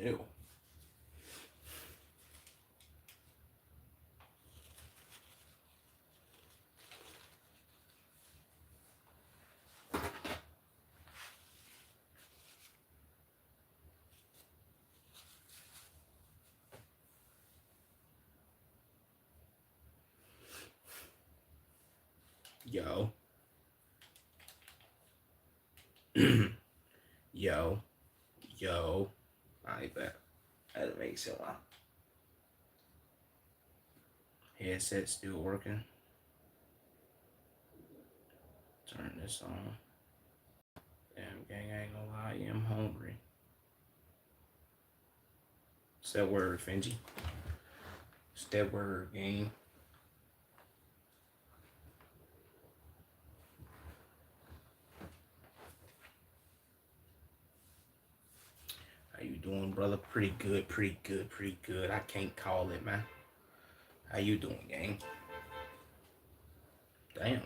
Ew. Yo. Yo. Yo. I bet. That makes it loud. Headset still working. Turn this on. Damn, gang, I ain't gonna lie, I am hungry. It's that word, Finji. It's that word, gang. How you doing, brother? Pretty good, pretty good, pretty good. I can't call it, man. How you doing, gang? Damn.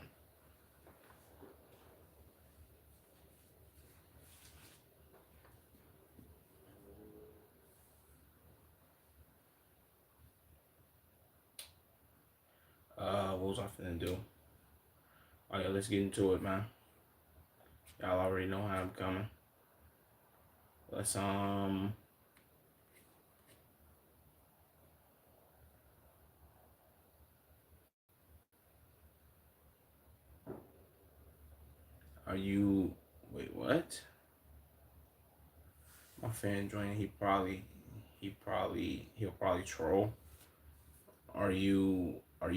What was I finna do? Oh yeah, let's get into it, man. Y'all already know how I'm coming. Let's Are you wait, what? My fan joining, he'll probably troll. Are you are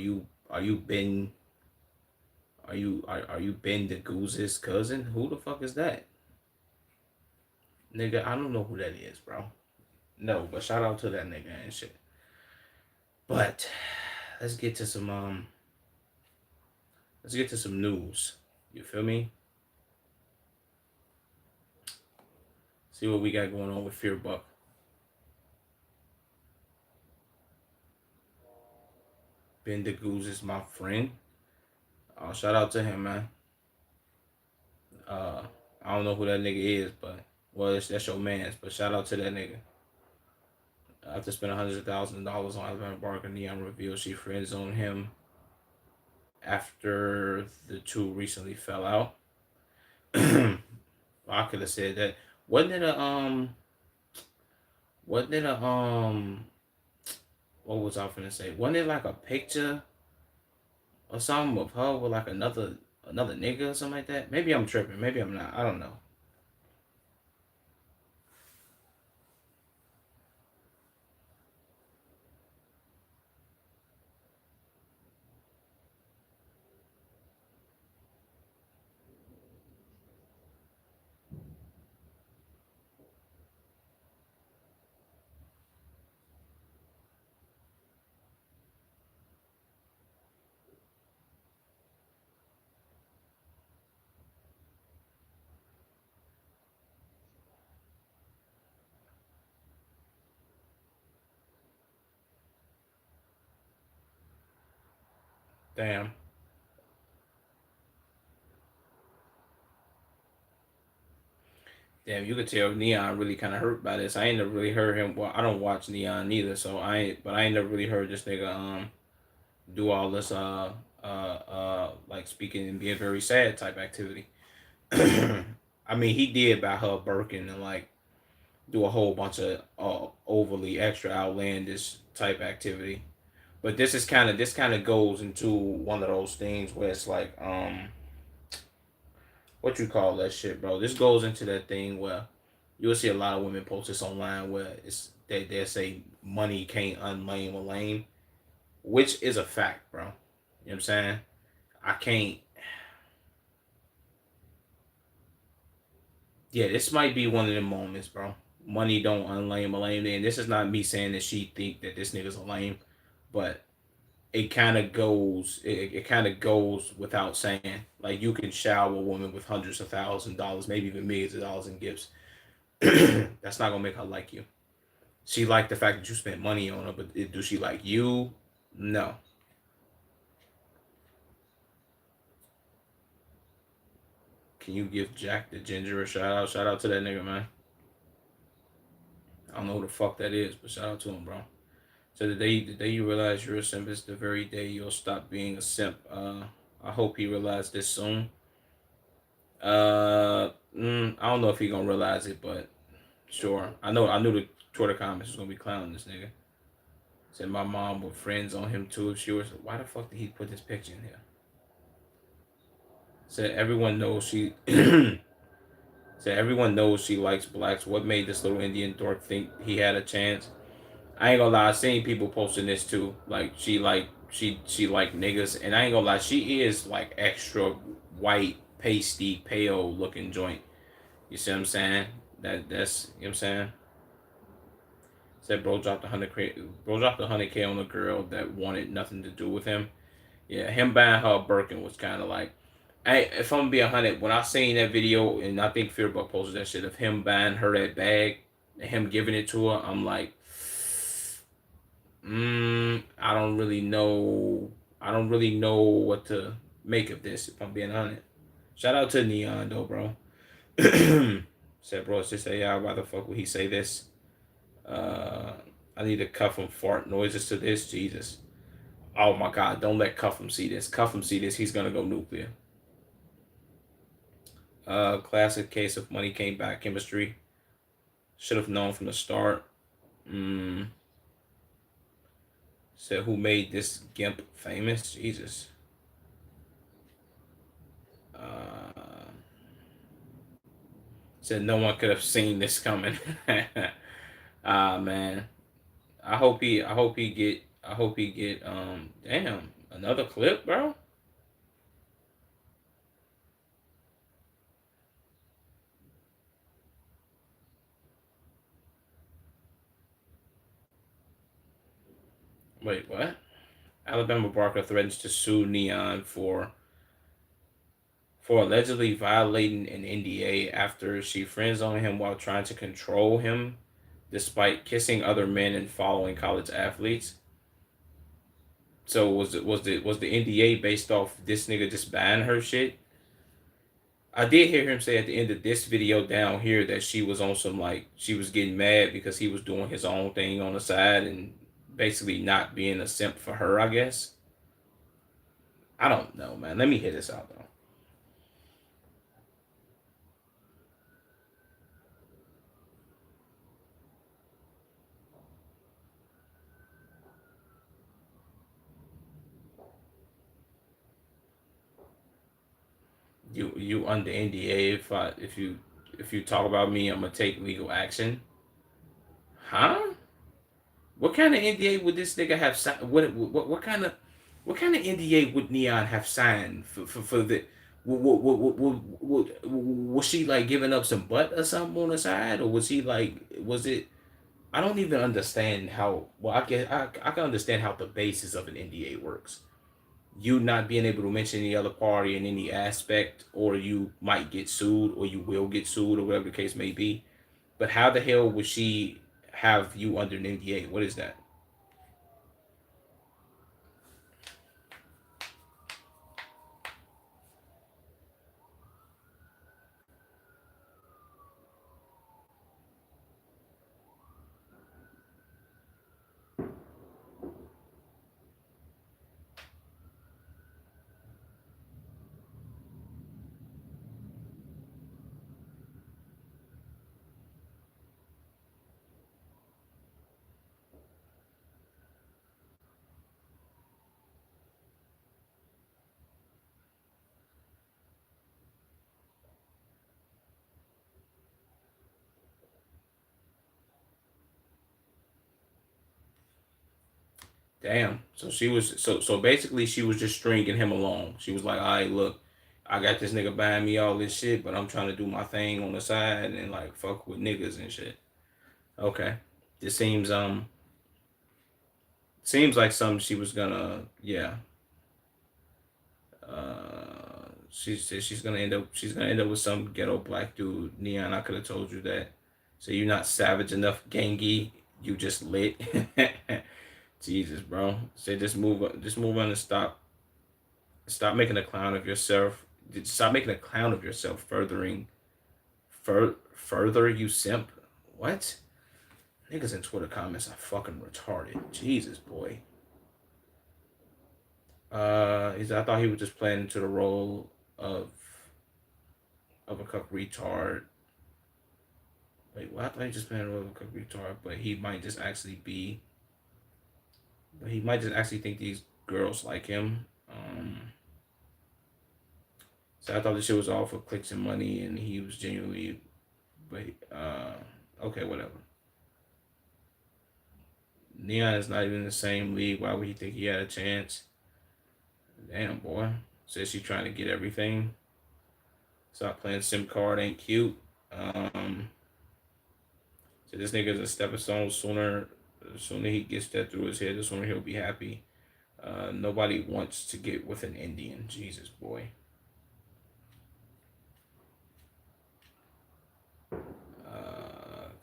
you Ben the Goose's cousin? Who the fuck is that? Nigga, I don't know who that is, bro. No, but shout out to that nigga and shit. But let's get to some let's get to some news. You feel me? See what we got going on with Fear Buck. Ben the Goose is my friend. Shout out to him, man. Uh, I don't know who that nigga is, but well, that's your man's. But shout out to that nigga. After spending $100,000 on Alabama Barker, Neon revealed she friend zoned him after the two recently fell out. I could have said that. Wasn't it a Wasn't it a What was I finna say? Wasn't it like a picture or something of her with like another nigga or something like that? Maybe I'm tripping. Maybe I'm not. I don't know. Damn. Damn, you could tell Neon really kind of hurt by this. I ain't never really heard him. Well, I don't watch Neon neither, so I ain't never really heard this nigga do all this like speaking and being very sad type activity. I mean, he did by her Birkin and like do a whole bunch of overly extra outlandish type activity. But this kind of goes into one of those things where it's like what you call that shit, bro. This goes into that thing where you'll see a lot of women post this online where they say money can't unlame a lame, which is a fact, bro. You know what I'm saying? I can't. Yeah, this might be one of the moments, bro. Money don't unlame a lame. And this is not me saying that she think that this nigga's a lame, but it kind of goes without saying. Like you can shower a woman with hundreds of $1,000, maybe even millions of dollars in gifts. That's not gonna make her like you. She like the fact that you spent money on her, but do she like you? No. Can you give Jack the Ginger a shout out? Shout out to that nigga, man. I don't know who the fuck that is, but shout out to him, bro. So the day you realize you're a simp is the very day you'll stop being a simp. I hope he realized this soon. I don't know if he gonna realize it, but sure. I knew the Twitter comments was gonna be clowning this nigga. Said my mom with friends on him too. She was, why the fuck did he put this picture in here? Said everyone knows she. Said everyone knows she likes blacks. What made this little Indian dork think he had a chance? I ain't gonna lie, I seen people posting this too. Like she like niggas, and I ain't gonna lie, she is like extra white, pasty, pale looking joint. You see what I'm saying? That's you know what I'm saying. Said bro dropped 100K on a girl that wanted nothing to do with him. Yeah, him buying her a Birkin was kind of like, if I'm gonna be 100, when I seen that video, and I think Fearbuck posted that shit of him buying her that bag and him giving it to her, I'm like, I don't really know. I don't really know what to make of this. If I'm being honest. Shout out to Neon though, bro. Said, bro, it's just say, yeah, I'd rather fuck when he say this. Uh, I need to cuff him fart noises to this. Jesus. Oh my God, don't let Cuffham see this. Cuffham see this, he's gonna go nuclear. Classic case of money came back chemistry. Should have known from the start. Said who made this gimp famous? Jesus. Uh, Said no one could have seen this coming. Ah man. I hope he get damn, another clip, bro. Wait, what? Alabama Barker threatens to sue Neon for allegedly violating an NDA after she friends zoned him while trying to control him despite kissing other men and following college athletes. So was the NDA based off this nigga just buying her shit? I did hear him say at the end of this video down here that she was on some, like, she was getting mad because he was doing his own thing on the side and basically not being a simp for her, I guess. I don't know, man. Let me hit this out though. You under NDA, if you talk about me, I'm gonna take legal action. Huh? What kind of NDA would this nigga have signed? What kind of NDA would Neon have signed for the? Was she like giving up some butt or something on the side, or was he like, was it? I don't even understand how. Well, I can understand how the basis of an NDA works. You not being able to mention any other party in any aspect, or you might get sued, or you will get sued, or whatever the case may be. But how the hell would she have you under an NDA? What is that? Damn. So basically she was just stringing him along. She was like, all right, look, I got this nigga buying me all this shit, but I'm trying to do my thing on the side and like fuck with niggas and shit. Okay. This seems like something she was gonna, yeah. She said she's gonna end up with some ghetto black dude. Neon, I could have told you that. So you're not savage enough, gangy. You just lit. Jesus, bro. Say just move on and stop making a clown of yourself. Stop making a clown of yourself. Further you simp. What? Niggas in Twitter comments are fucking retarded. Jesus, boy. I thought he was just playing into the role of a cuck retard. Wait, well, I thought he just playing a role of a cuck retard, but he might just actually be. But he might just actually think these girls like him. So I thought the shit was all for clicks and money, and he was genuinely. But okay, whatever. Neon is not even in the same league. Why would he think he had a chance? Damn, boy. Says she trying to get everything. Stop playing SIM card ain't cute. So this nigga's a stepping stone. Sooner he gets that through his head, the sooner he'll be happy. Nobody wants to get with an Indian. Jesus, boy.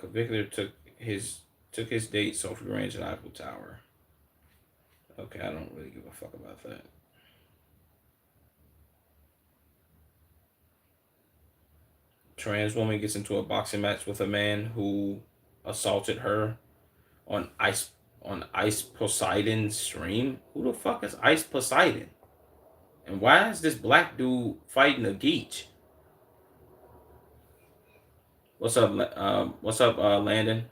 Victor took his date Sophie Range at Eiffel Tower. Okay, I don't really give a fuck about that. Trans woman gets into a boxing match with a man who assaulted her on Ice Poseidon's stream. Who the fuck is Ice Poseidon? And why is this black dude fighting a geech? What's up, Landon?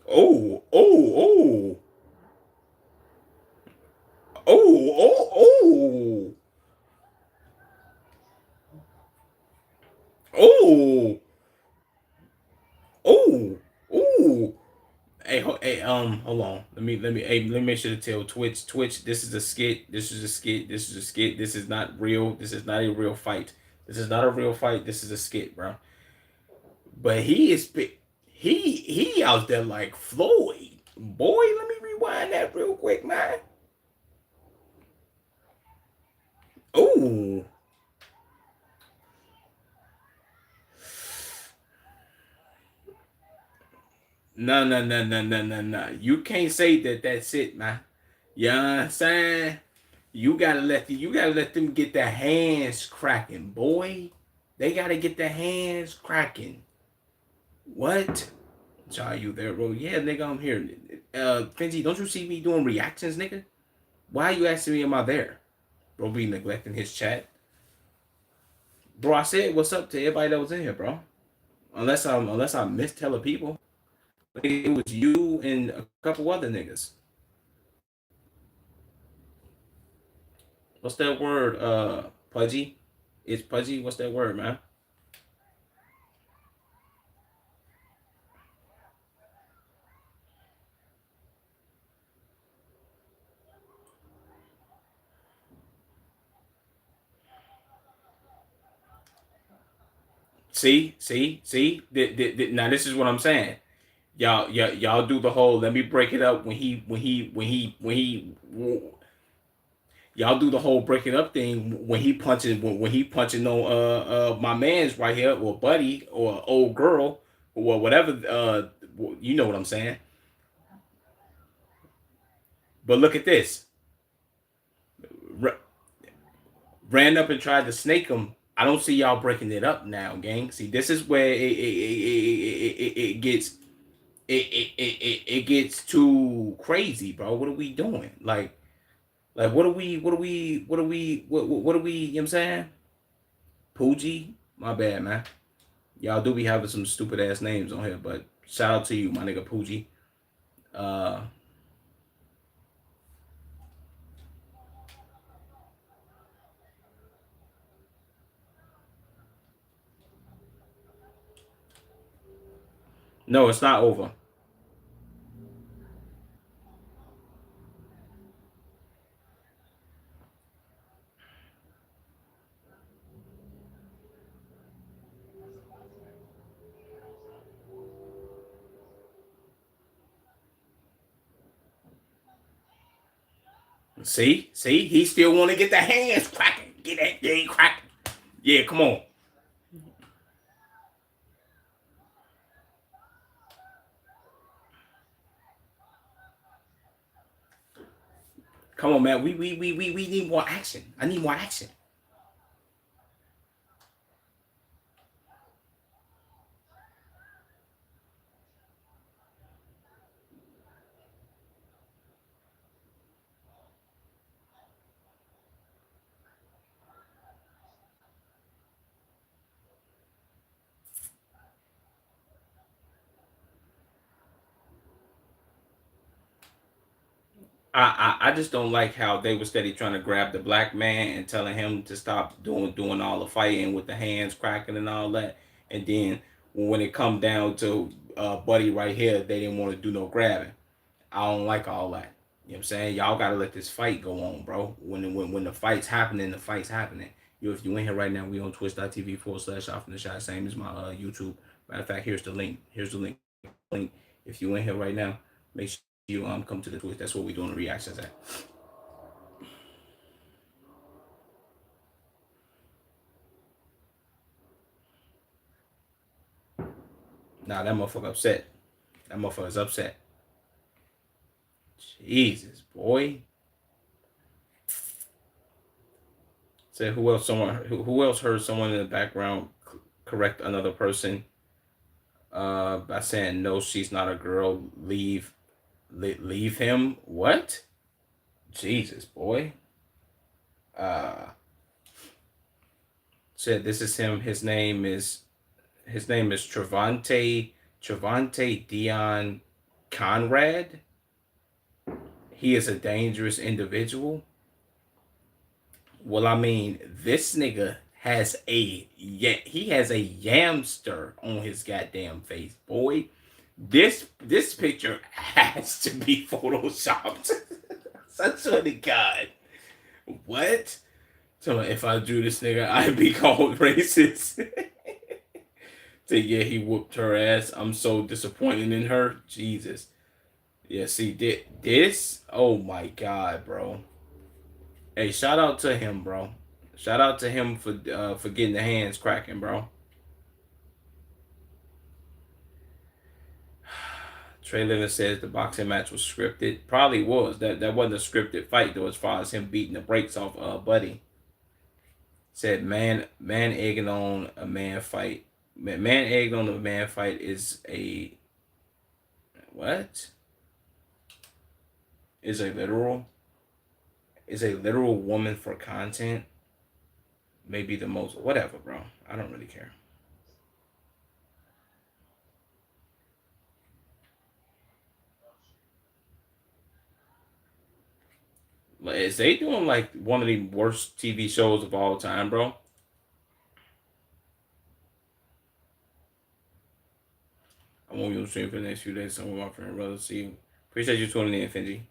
Oh, oh, oh, oh, oh, oh, oh, oh, oh. Hey, hold on. Let me make sure to tell Twitch. This is a skit. This is a skit. This is a skit. This is not real. This is not a real fight. This is not a real fight. This is a skit, bro. But he out there like Floyd. Boy, let me rewind that real quick, man. Oh. No. You can't say that that's it, man. You know what I'm saying? You gotta let them get their hands cracking, boy. They gotta get their hands cracking. What? Are you there, bro? Yeah, nigga, I'm here. Finji, don't you see me doing reactions, nigga? Why are you asking me am I there? Bro be neglecting his chat. Bro, I said what's up to everybody that was in here, bro. Unless I missed hella people. It was you and a couple other niggas. What's that word? Pudgy? It's pudgy. What's that word, man? See. Now this is what I'm saying. Y'all do the whole. Let me break it up. Y'all do the whole breaking up thing when he punching on my man's right here or buddy or old girl or whatever. You know what I'm saying. But look at this. Ran up and tried to snake him. I don't see y'all breaking it up now, gang. See, this is where it gets it gets too crazy, bro. What are we doing? Like what are we what are we what are we what are we? You know what I'm saying? Pooji, my bad, man. Y'all do be having some stupid ass names on here, but shout out to you, my nigga Pooji. Uh, no, it's not over. See, he still want to get the hands cracking. Get that thing cracking. Yeah, come on. Come on, man. We need more action. I need more action. I just don't like how they were steady trying to grab the black man and telling him to stop doing all the fighting with the hands cracking and all that. And then when it come down to Buddy right here, they didn't want to do no grabbing. I don't like all that. You know what I'm saying? Y'all gotta let this fight go on, bro. When the fight's happening, the fight's happening. If you in here right now, we on twitch.tv/off in the shot. Same as my YouTube. Matter of fact, here's the link. Here's the link. If you in here right now, make sure you come to the Twitch. That's what we doing the reactions at. Nah, that motherfucker upset. That motherfucker's upset. Jesus, boy. Said who else heard someone in the background correct another person by saying no, she's not a girl. Leave him. What? Jesus, boy. Uh Said this is him. His name is Trevante Dion Conrad. He is a dangerous individual. Well, I mean, this nigga has he has a yamster on his goddamn face, boy. This picture has to be photoshopped. I swear to God. What? So if I drew this nigga, I'd be called racist. So yeah, he whooped her ass. I'm so disappointed in her. Jesus. Yeah, see this. Oh my God, bro. Hey, shout out to him, bro. Shout out to him for getting the hands cracking, bro. Trey Living says the boxing match was scripted. Probably was. That wasn't a scripted fight though, as far as him beating the brakes off Buddy. Said man egging on a man fight. Man egging on a man fight is a what? Is a literal woman for content. Maybe the most whatever, bro. I don't really care. Like, is they doing like one of the worst TV shows of all time, bro? I won't be on stream for the next few days. Some of my friend brothers see you. Appreciate you tuning in, Finji.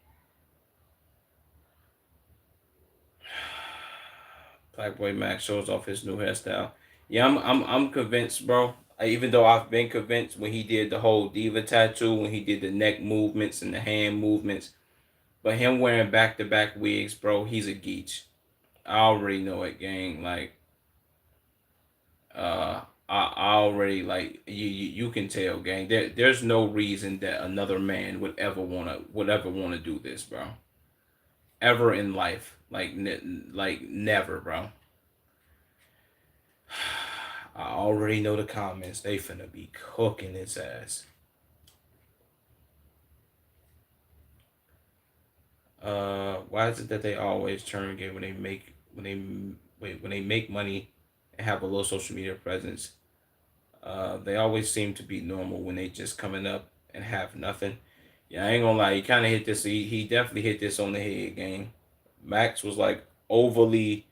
Black Boy Max shows off his new hairstyle. Yeah, I'm convinced, bro. Even though I've been convinced when he did the whole diva tattoo, when he did the neck movements and the hand movements, but him wearing back to back wigs, bro, he's a geech. I already know it, gang. Like, I already like you can tell, gang. There's no reason that another man would ever wanna do this, bro. Ever in life, like never, bro. I already know the comments. They finna be cooking his ass. Why is it that they always turn gay when they make money and have a low social media presence? They always seem to be normal when they just coming up and have nothing. Yeah, I ain't gonna lie. He kind of hit this. He definitely hit this on the head, gang. Max was like overly,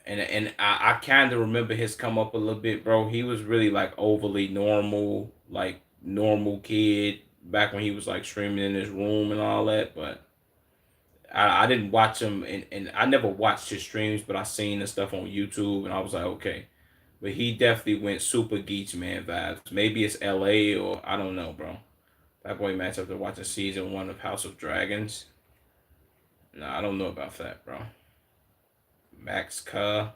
and I kind of remember his come up a little bit, bro. He was really like overly normal, like normal kid back when he was like streaming in his room and all that. But I didn't watch him, and I never watched his streams, but I seen the stuff on YouTube, and I was like, okay. But he definitely went super Geech Man vibes. Maybe it's LA or I don't know, bro. That boy match after watching season 1 of House of Dragons. Nah, I don't know about that, bro. Max Ka.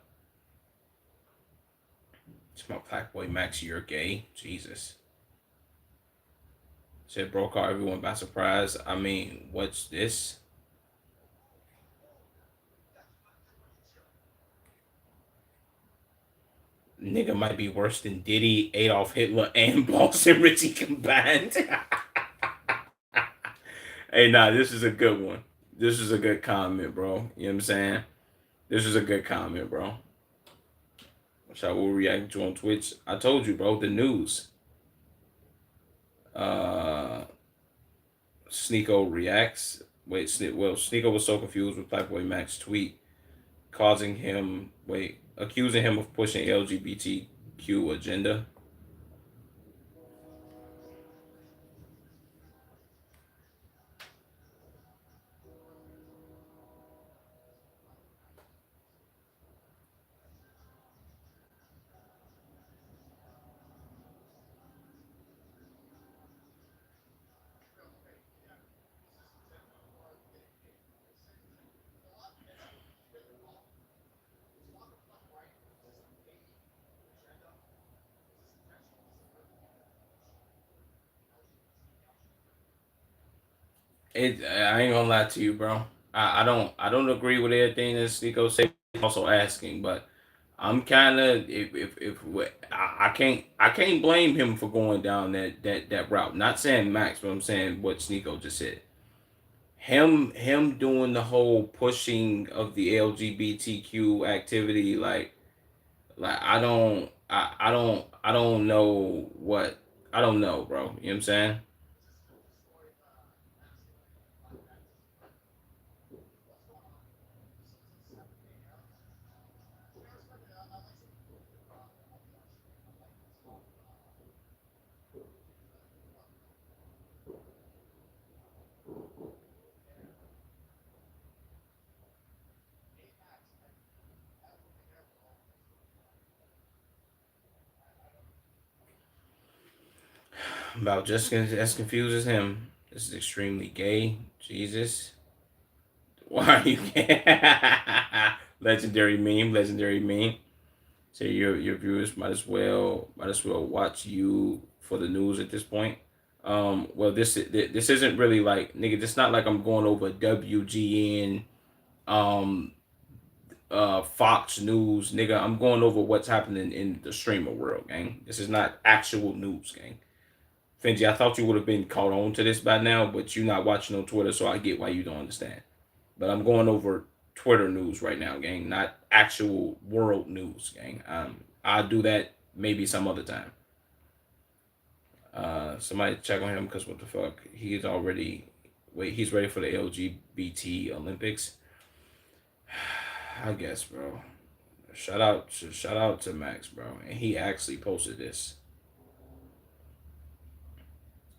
It's my black boy Max, you're gay. Jesus. Said broke caught everyone by surprise. I mean, what's this? Nigga might be worse than Diddy, Adolf Hitler, and Boston Richie combined. Hey, nah, this is a good one. This is a good comment, bro. You know what I'm saying? This is a good comment, bro. Which I will react to on Twitch. I told you, bro, the news. Sneeko reacts. Sneeko was so confused with Playboy Max's tweet, causing him accusing him of pushing LGBTQ agenda. I ain't gonna lie to you, bro. I don't agree with everything that Sneeko said. Also asking, but I'm kind of if I can't blame him for going down that route. Not saying Max, but I'm saying what Sneeko just said. Him doing the whole pushing of the LGBTQ activity, like I don't know what I don't know, bro. You know what I'm saying? About just as confused as him. This is extremely gay. Jesus. Why are you legendary meme, legendary meme. So your viewers might as well watch you for the news at this point. Well, this isn't really like nigga. It's not like I'm going over WGN, um, Fox News, nigga. I'm going over what's happening in the streamer world, gang. This is not actual news, gang. Finji, I thought you would have been caught on to this by now, but you're not watching on Twitter, so I get why you don't understand. But I'm going over Twitter news right now, gang, not actual world news, gang. I'll do that maybe some other time. Somebody check on him because what the fuck? He's ready for the LGBT Olympics. I guess, bro. Shout out to Max, bro. And he actually posted this.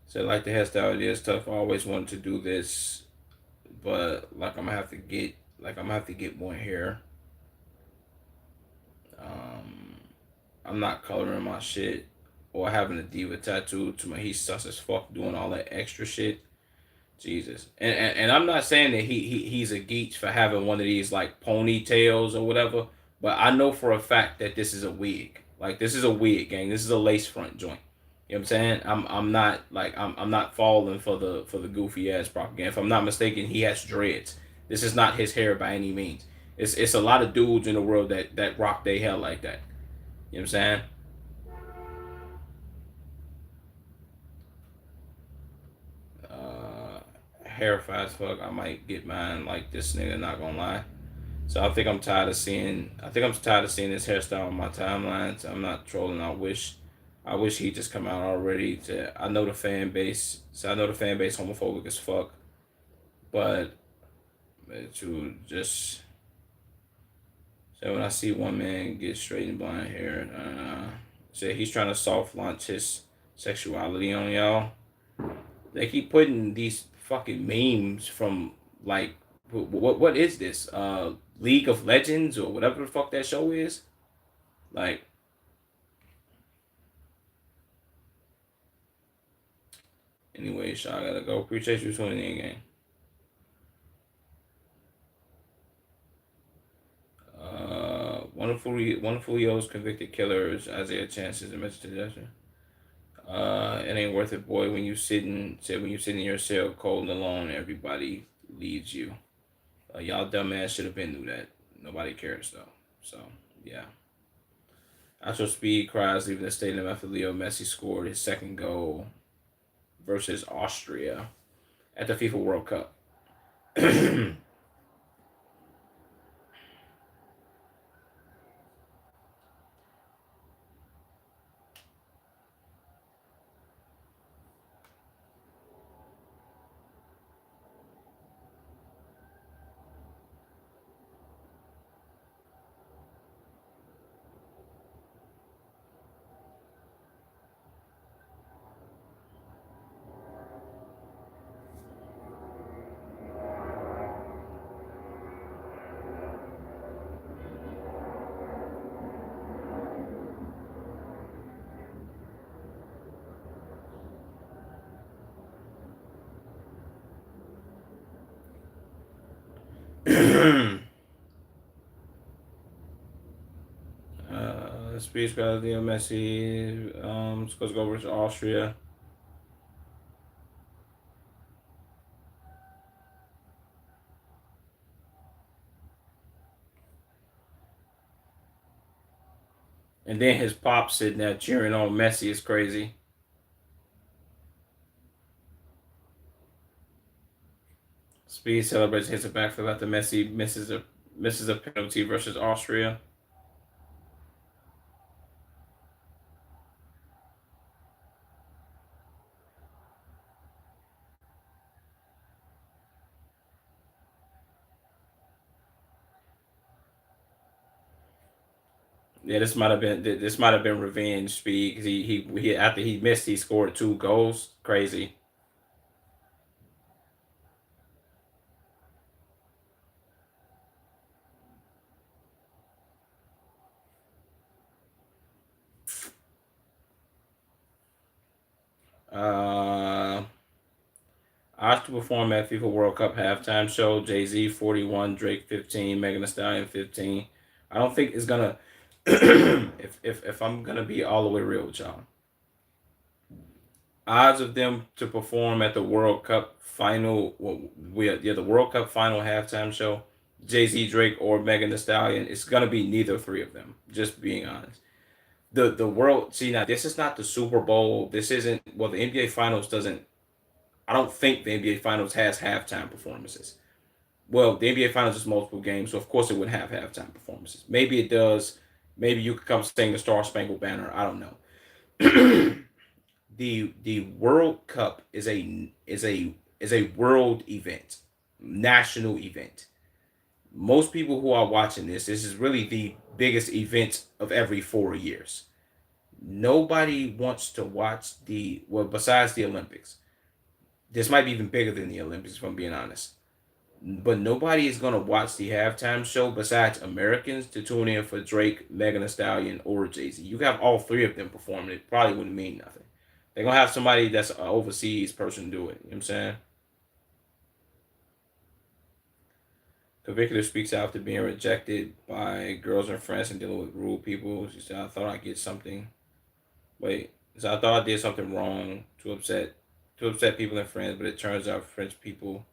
Said like the hairstyle it is tough. I always wanted to do this, but I'm gonna have to get more hair. Um, I'm not coloring my shit or having a diva tattoo to my he's sus as fuck doing all that extra shit. Jesus. And I'm not saying that he's a geek for having one of these like ponytails or whatever, but I know for a fact that this is a wig. Like this is a wig, gang. This is a lace front joint. You know what I'm saying? I'm not falling for the goofy ass propaganda. If I'm not mistaken, he has dreads. This is not his hair by any means. It's a lot of dudes in the world that rock their hair like that. You know what I'm saying? Uh, Hair fast fuck. I might get mine like this nigga. Not gonna lie. So I think I'm tired of seeing this hairstyle on my timelines. I'm not trolling. I wish he just come out already. I know the fan base. So I know the fan base homophobic as fuck. But to just so when I see one man get straight and blonde hair, say he's trying to soft launch his sexuality on y'all. They keep putting these fucking memes from like what is this? League of Legends or whatever the fuck that show is. Like anyway, Shaw, I gotta go. Appreciate you tuning in, gang. Wonderful Yo's convicted killers, Isaiah Chances and Mr. Suggestion. It ain't worth it, boy. When you sit in your cell cold and alone, everybody leaves you. Y'all dumbass should have been knew that. Nobody cares though. So yeah. Actual speed cries leaving the stadium after Leo Messi scored his second goal versus Austria at the FIFA World Cup. Speech got Leo Messi. Supposed to go over to Austria. And then his pop sitting there cheering on Messi is crazy. Speed celebrates, hits a backflip after Messi misses a penalty versus Austria. Yeah, this might have been revenge speed because he after he missed he scored 2 goals. Crazy. Uh, Asked to perform at FIFA World Cup halftime show. Jay Z 41, Drake 15, Megan Thee Stallion 15. I don't think it's gonna. If I'm gonna be all the way real with y'all, odds of them to perform at the World Cup final, the World Cup final halftime show, Jay Z, Drake, or Megan Thee Stallion, it's gonna be neither three of them. Just being honest. The world, see, now this is not the Super Bowl. This isn't, well, the NBA Finals doesn't. I don't think the NBA Finals has halftime performances. Well, the NBA Finals is multiple games, so of course it would have halftime performances. Maybe it does. Maybe you could come sing the Star Spangled Banner. I don't know. The World Cup is a world event, national event. Most people who are watching this is really the biggest event of every 4 years. Nobody wants to watch besides the Olympics. This might be even bigger than the Olympics, if I'm being honest. But nobody is gonna watch the halftime show besides Americans to tune in for Drake, Megan Thee Stallion, or Jay Z. You have all three of them performing. It probably wouldn't mean nothing. They're gonna have somebody that's an overseas person do it. You know what I'm saying? Convicted speaks after being rejected by girls and friends and dealing with rude people. She said, "I thought I'd get something. Wait, so I thought I did something wrong to upset people and friends, but it turns out French people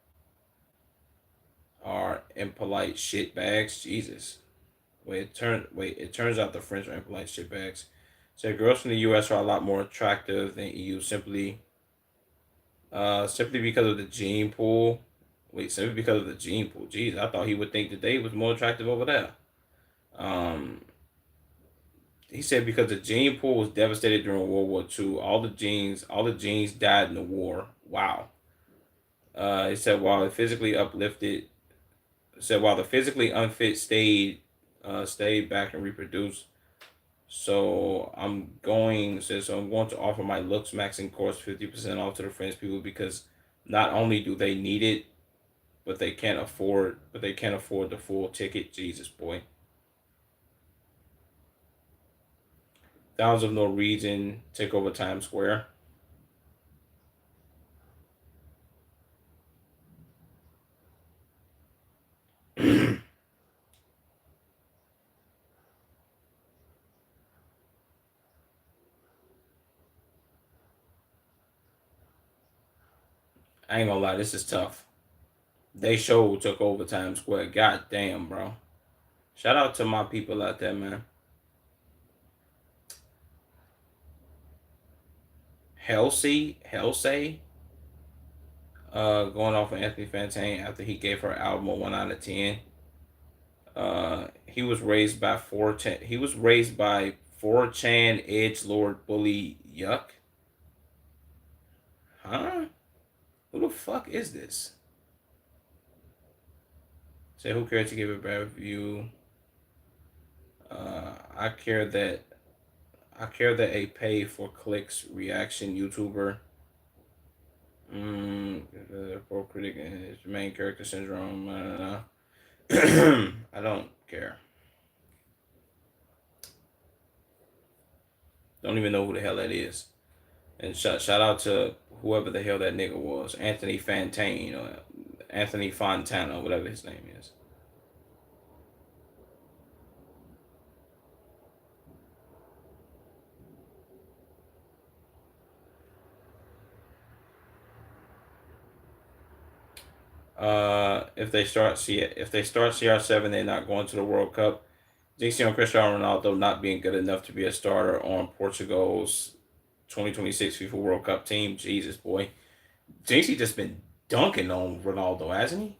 are impolite shitbags. Jesus. It turns out the French are impolite shitbags. So girls from the US are a lot more attractive than EU simply because of the gene pool. Simply because of the gene pool. Jeez, I thought he would think that they was more attractive over there. Um he said because the gene pool was devastated during World War II. All the genes died in the war. Wow. He said while the physically unfit stayed back and reproduced. So I'm going to offer my looks maxing course 50% off to the French people because not only do they need it, but they can't afford the full ticket. Jesus boy. Thousands of Norwegian take over Times Square. I ain't gonna lie, this is tough. They show took over Times Square. God damn, bro. Shout out to my people out there, man. Halsey, going off of Anthony Fantane after he gave her album a 1 out of 10. He was raised by 4chan. He was raised by 4chan edge lord bully Yuck. Huh? Who the fuck is this? Say who cares to give a bad review? I care that a pay for clicks reaction YouTuber. The pro critic and his main character syndrome. I don't care. Don't even know who the hell that is. And shout out to whoever the hell that nigga was, Anthony Fantane or Anthony Fontana, whatever his name is. If they start CR7, they're not going to the World Cup. Jinxie on Cristiano Ronaldo not being good enough to be a starter on Portugal's 2026 FIFA World Cup team. Jesus boy, Jinxie just been dunking on Ronaldo, hasn't he?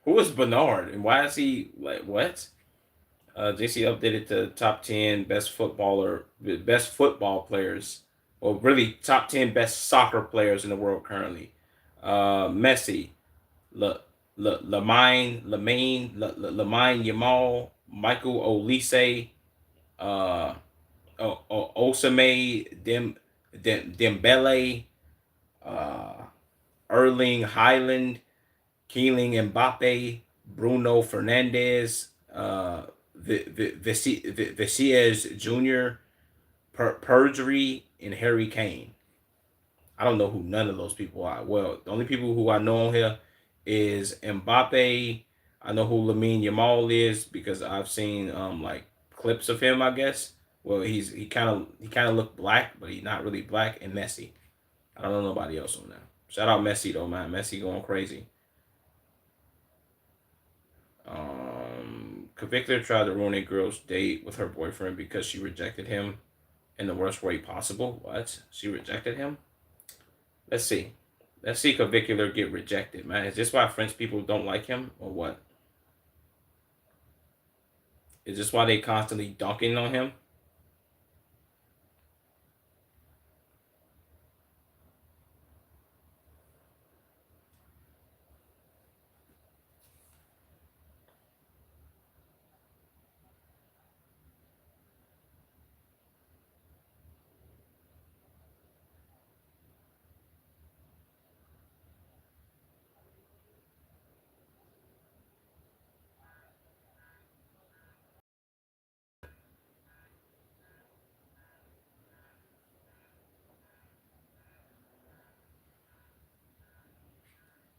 Who is Bernard and why is he like what? JC updated the top 10 best football players, or really top 10 best soccer players in the world currently. Messi, Le, Lamine Yamal, Michael Olise, uh, Osame Dembele, uh, Erling Haaland, Keeling Mbappe, Bruno Fernandez, Viciez Jr., Perjury, and Harry Kane. I don't know who none of those people are. Well, the only people who I know on here is Mbappe. I know who Lamine Yamal is because I've seen like clips of him. I guess. Well, he kind of looked black, but he's not really black. And Messi. I don't know nobody else on that. Shout out Messi though, man. Messi going crazy. Convictor tried to ruin a girl's date with her boyfriend because she rejected him in the worst way possible. What? She rejected him? Let's see. Let's see Convicular get rejected, man. Is this why French people don't like him, or what? Is this why they constantly dunking on him?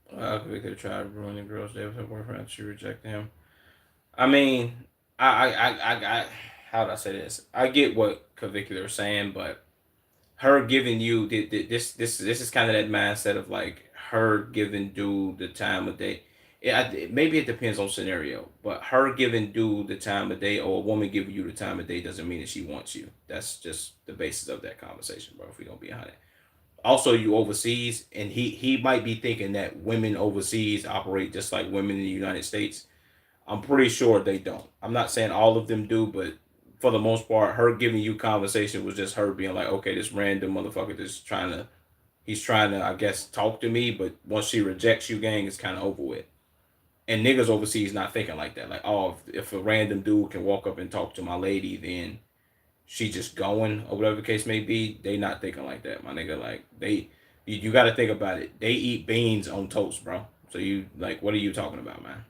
Convictor tried ruining girl's day with her boyfriend. She rejected him. I mean, I how do I say this? I get what Convicular is saying, but her giving you this is kind of that mindset of like her giving dude the time of day. Maybe it depends on scenario, but her giving dude the time of day or a woman giving you the time of day doesn't mean that she wants you. That's just the basis of that conversation, bro. If we gonna be honest. Also, you overseas, and he might be thinking that women overseas operate just like women in the United States. I'm pretty sure they don't. I'm not saying all of them do, but for the most part, her giving you conversation was just her being like, okay, this random motherfucker just he's trying to, I guess, talk to me, but once she rejects you, gang, it's kind of over with. And niggas overseas not thinking like that. Like, oh, if a random dude can walk up and talk to my lady, then she just going or whatever the case may be. They not thinking like that, my nigga. Like you got to think about it. They eat beans on toast, bro. So you like, what are you talking about, man?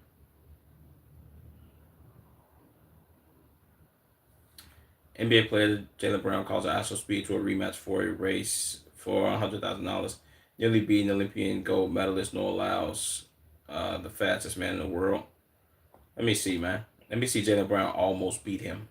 NBA player Jalen Brown calls an actual speed to a rematch for a race for $100,000, nearly beating Olympian gold medalist Noah Lyles, the fastest man in the world. Let me see, man. Let me see. Jalen Brown almost beat him.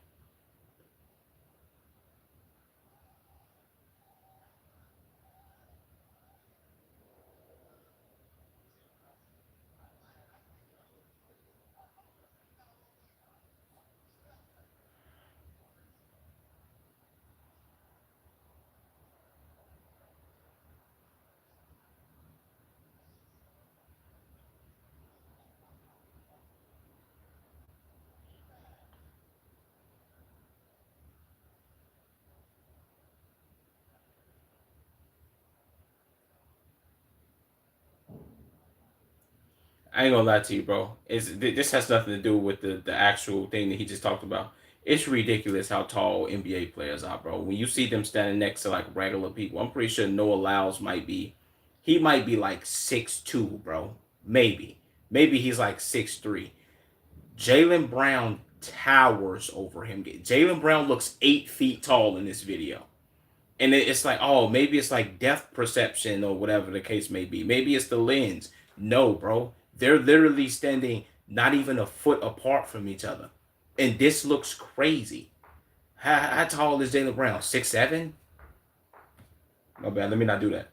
I ain't gonna lie to you, bro. This has nothing to do with the actual thing that he just talked about. It's ridiculous how tall NBA players are, bro. When you see them standing next to like regular people, I'm pretty sure Noah Lyles he might be like 6'2", bro. Maybe he's like 6'3". Jaylen Brown towers over him. Jaylen Brown looks 8 feet tall in this video. And it's like, oh, maybe it's like depth perception or whatever the case may be. Maybe it's the lens. No, bro. They're literally standing not even a foot apart from each other. And this looks crazy. How tall is Jaylen Brown? 6'7"? My bad. Let me not do that.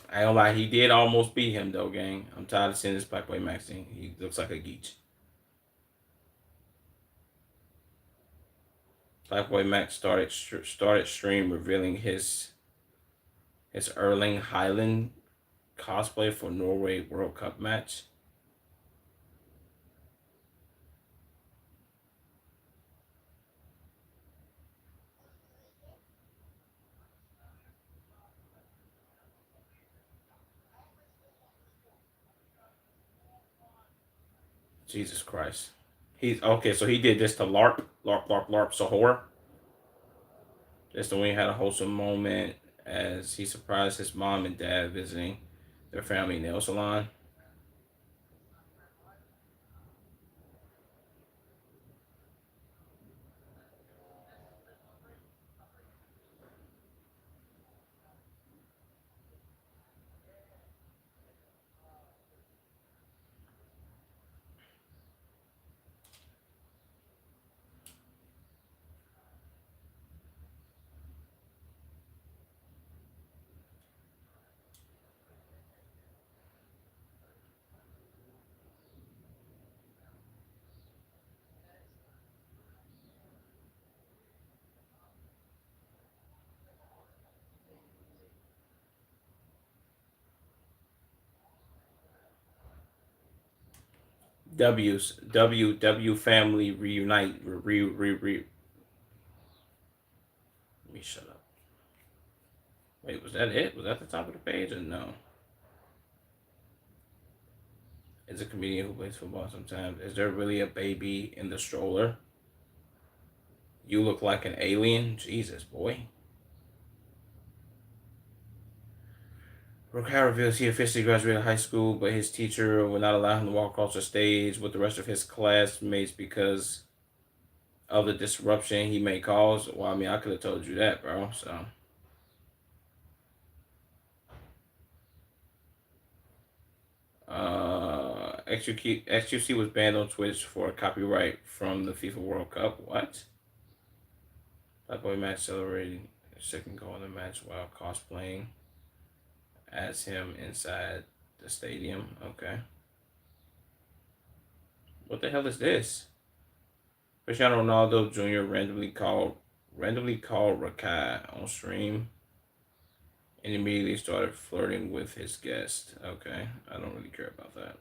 I don't lie. He did almost beat him, though, gang. I'm tired of seeing this Black Boy Max thing. He looks like a geech. Black Boy Max started stream revealing his Erling Haaland cosplay for Norway World Cup match. Jesus Christ. He's okay, so he did this to LARP Sahor. Just the way he had a wholesome moment as he surprised his mom and dad visiting their family nail salon. W family reunite let me shut up. Wait, was that it? Was that the top of the page or no? Is a comedian who plays football sometimes. Is there really a baby in the stroller? You look like an alien? Jesus, boy. Rokai reveals he officially graduated high school, but his teacher would not allow him to walk across the stage with the rest of his classmates because of the disruption he may cause. Well, I mean, I could have told you that, bro. So, XQC was banned on Twitch for copyright from the FIFA World Cup. What? That boy Max celebrating a second goal in the match while cosplaying as him inside the stadium. Okay. What the hell is this? Cristiano Ronaldo Jr. randomly called Rakai on stream and immediately started flirting with his guest. Okay, I don't really care about that.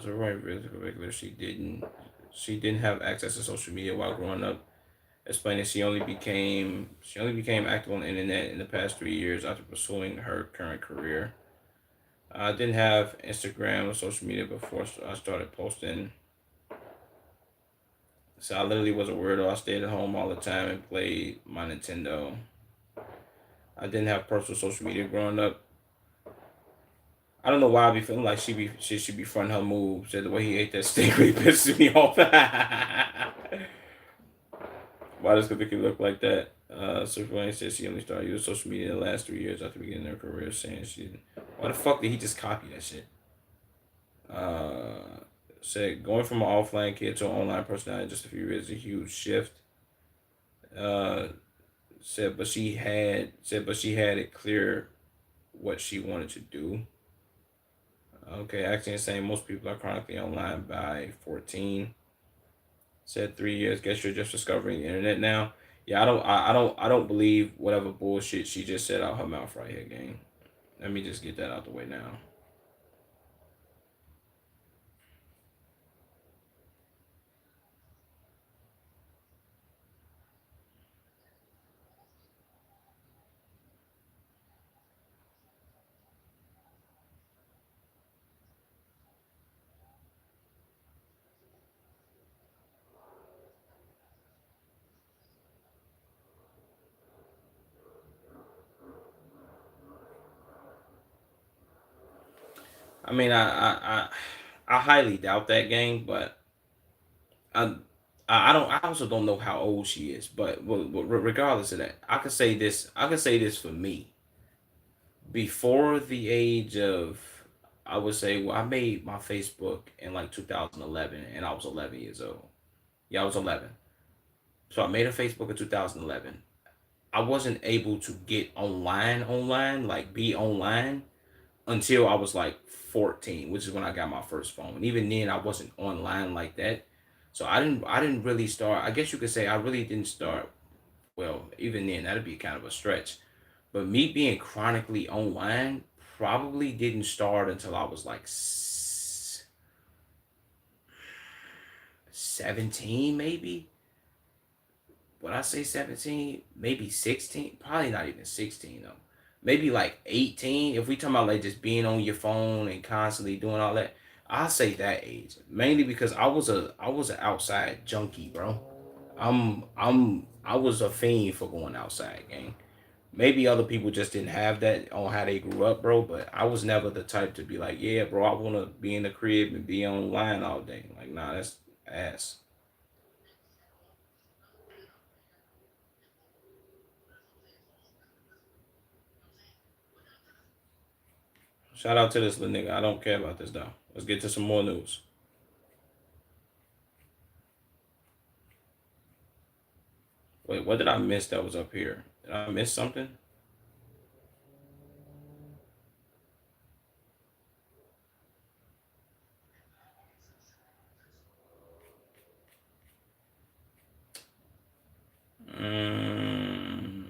So everyone regular she didn't have access to social media while growing up. Explaining she only became active on the internet in the past 3 years after pursuing her current career. I didn't have Instagram or social media before I started posting. So I literally was a weirdo. I stayed at home all the time and played my Nintendo. I didn't have personal social media growing up. I don't know why I be feeling like she should be fronting her moves. The way he ate that steak really pisses me off. Why does Kabuki look like that? Superman says she only started using social media in the last 3 years after beginning her career, saying she. Why the fuck did he just copy that shit? Uh, Said going from an offline kid to an online personality in just a few years is a huge shift. Uh, said, but she had it clear what she wanted to do. Okay, actually saying most people are chronically online by 14. Said 3 years. Guess you're just discovering the internet now. Yeah, I don't believe whatever bullshit she just said out her mouth right here, gang. Let me just get that out the way now. I mean, I highly doubt that, gang, but I, I don't. I also don't know how old she is, but regardless of that, I could say this. I could say this for me. Before the age of, I would say, well, I made my Facebook in like 2011, and I was 11 years old. Yeah, I was 11. So I made a Facebook in 2011. I wasn't able to get online, like be online until I was like 14, which is when I got my first phone. Even then, I wasn't online like that. So I didn't really start. I guess you could say I really didn't start. Well, even then, that'd be kind of a stretch. But me being chronically online probably didn't start until I was like 17, maybe. Would I say 17? Maybe 16? Probably not even 16 though. Maybe like 18. If we talking about like just being on your phone and constantly doing all that, I'll say that age. Mainly because I was an outside junkie, bro. I was a fiend for going outside, gang. Maybe other people just didn't have that on how they grew up, bro. But I was never the type to be like, yeah, bro, I wanna be in the crib and be online all day. Like, nah, that's ass. Shout out to this little nigga. I don't care about this though. Let's get to some more news. Wait, what did I miss that was up here? Did I miss something? Mm,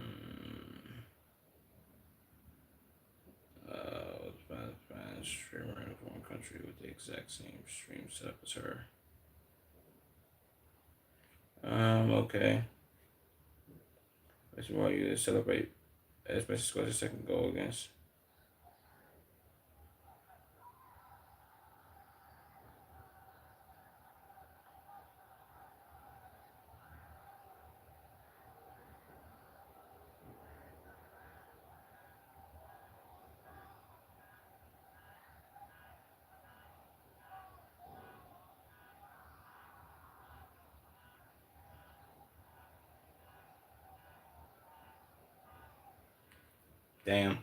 streamer in a foreign country with the exact same stream setup as her. Okay. That's why you celebrate as Messi scores his second goal against. Damn.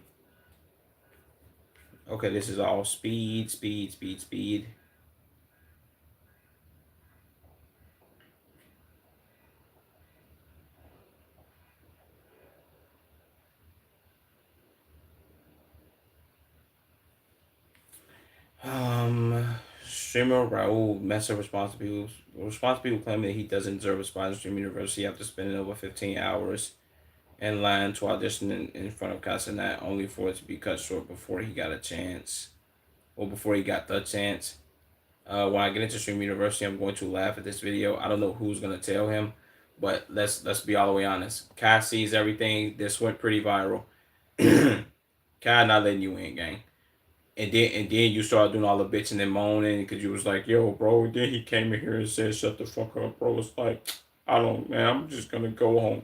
Okay, this is all speed, speed, speed, speed. Streamer Raul Messer response to people claiming that he doesn't deserve a spot in Stream University after spending over 15 hours in line to audition in front of Casanat, only for it to be cut short before he got a chance, or before he got the chance. When I get into Stream University, I'm going to laugh at this video. I don't know who's gonna tell him, but let's be all the way honest. Cass sees everything. This went pretty viral. Kai not letting you in, gang. And then you start doing all the bitching and moaning because you was like, yo, bro. Then he came in here and said, shut the fuck up, bro. It's like, I don't, man. I'm just gonna go home.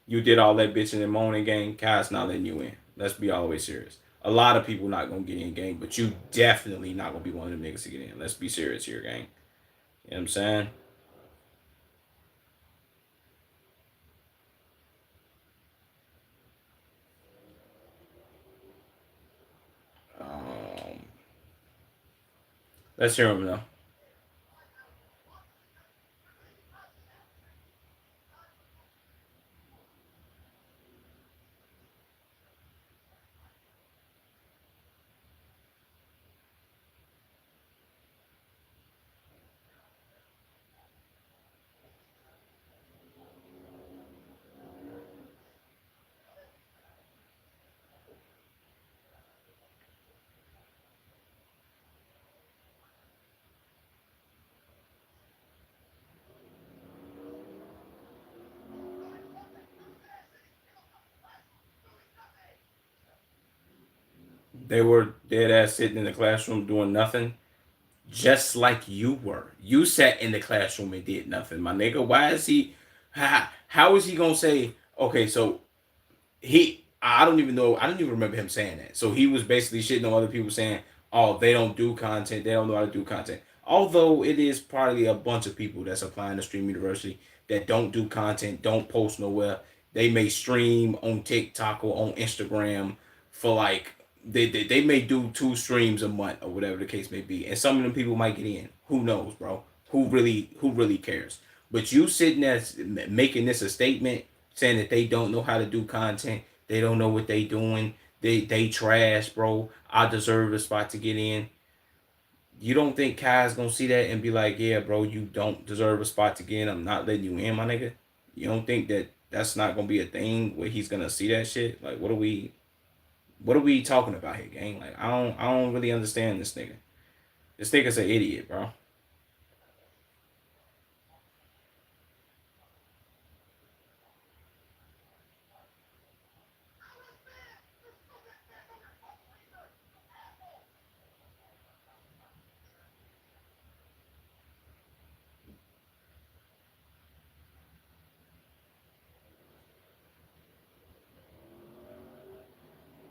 You did all that bitching and moaning, gang. Kai's not letting you in. Let's be all the way serious. A lot of people not gonna get in, gang, but you definitely not gonna be one of them niggas to get in. Let's be serious here, gang. You know what I'm saying? Um, let's hear him though. They were dead ass sitting in the classroom doing nothing, just like you were. You sat in the classroom and did nothing, my nigga. Why is he? How is he gonna say? Okay, so I don't even know. I don't even remember him saying that. So he was basically shitting on other people saying, "Oh, they don't do content. They don't know how to do content." Although it is probably a bunch of people that's applying to Stream University that don't do content, don't post nowhere. They may stream on TikTok or on Instagram for like they may do 2 streams a month or whatever the case may be, and some of them people might get in. Who knows, bro? Who really cares? But you sitting there making this a statement saying that they don't know how to do content, they don't know what they doing, they trash, bro. I deserve a spot to get in. You don't think Kai's gonna see that and be like, yeah, bro, you don't deserve a spot to get in. I'm not letting you in, my nigga. You don't think that that's not gonna be a thing where he's gonna see that shit? Like, what are we talking about here, gang? Like, I don't really understand this nigga. This nigga's an idiot, bro.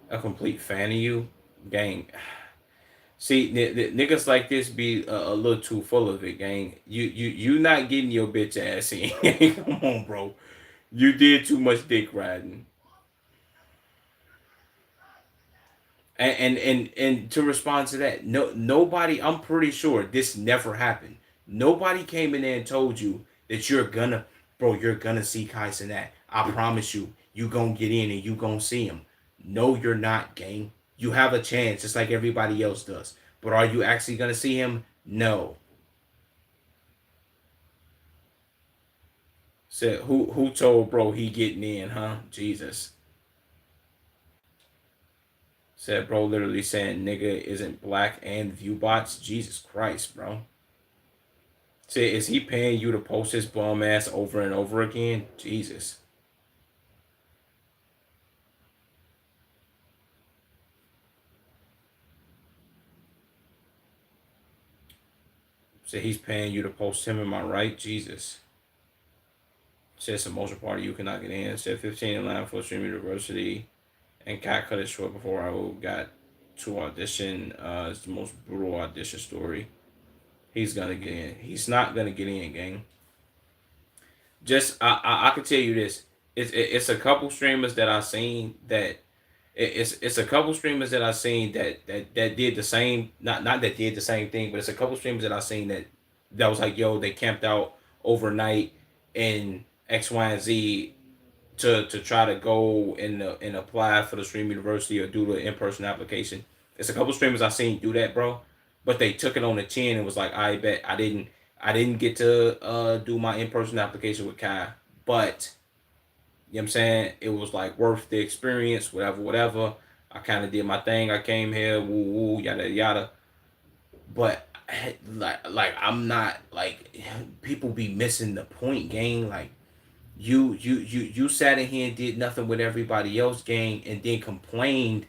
A complete fan of you, gang. See, niggas like this be a little too full of it, gang. You not getting your bitch ass in. Come on, bro. You did too much dick riding. And to respond to that, nobody. I'm pretty sure this never happened. Nobody came in there and told you that you're gonna see Kai Cenat. I promise you, you gonna get in and you gonna see him. No, you're not, gang. You have a chance, just like everybody else does. But are you actually gonna see him? No. Said who told bro he getting in, huh? Jesus. Said bro literally saying nigga isn't black and view bots. Jesus Christ, bro. Say, is he paying you to post his bum ass over and over again? Jesus. Say he's paying you to post him, am I right? Jesus. Said some motion party you cannot get in. Said 15 in line for Stream University. And cat cut it short before I got to audition. It's the most brutal audition story. He's gonna get in. He's not gonna get in, gang. Just I can tell you this. It's a couple streamers that I've seen that it's a couple streamers that I've seen that did the same, not that did the same thing, but it's a couple streamers that I've seen that was like, yo, they camped out overnight in X, Y, and Z to try to go and apply for the Stream University or do the in person application. It's a couple streamers I've seen do that, bro. But they took it on the chin and was like, I bet I didn't get to do my in person application with Kai, but you know what I'm saying? It was like worth the experience, whatever, whatever. I kind of did my thing. I came here, woo woo, yada yada. But like I'm not like people be missing the point, gang. Like you sat in here and did nothing with everybody else, gang, and then complained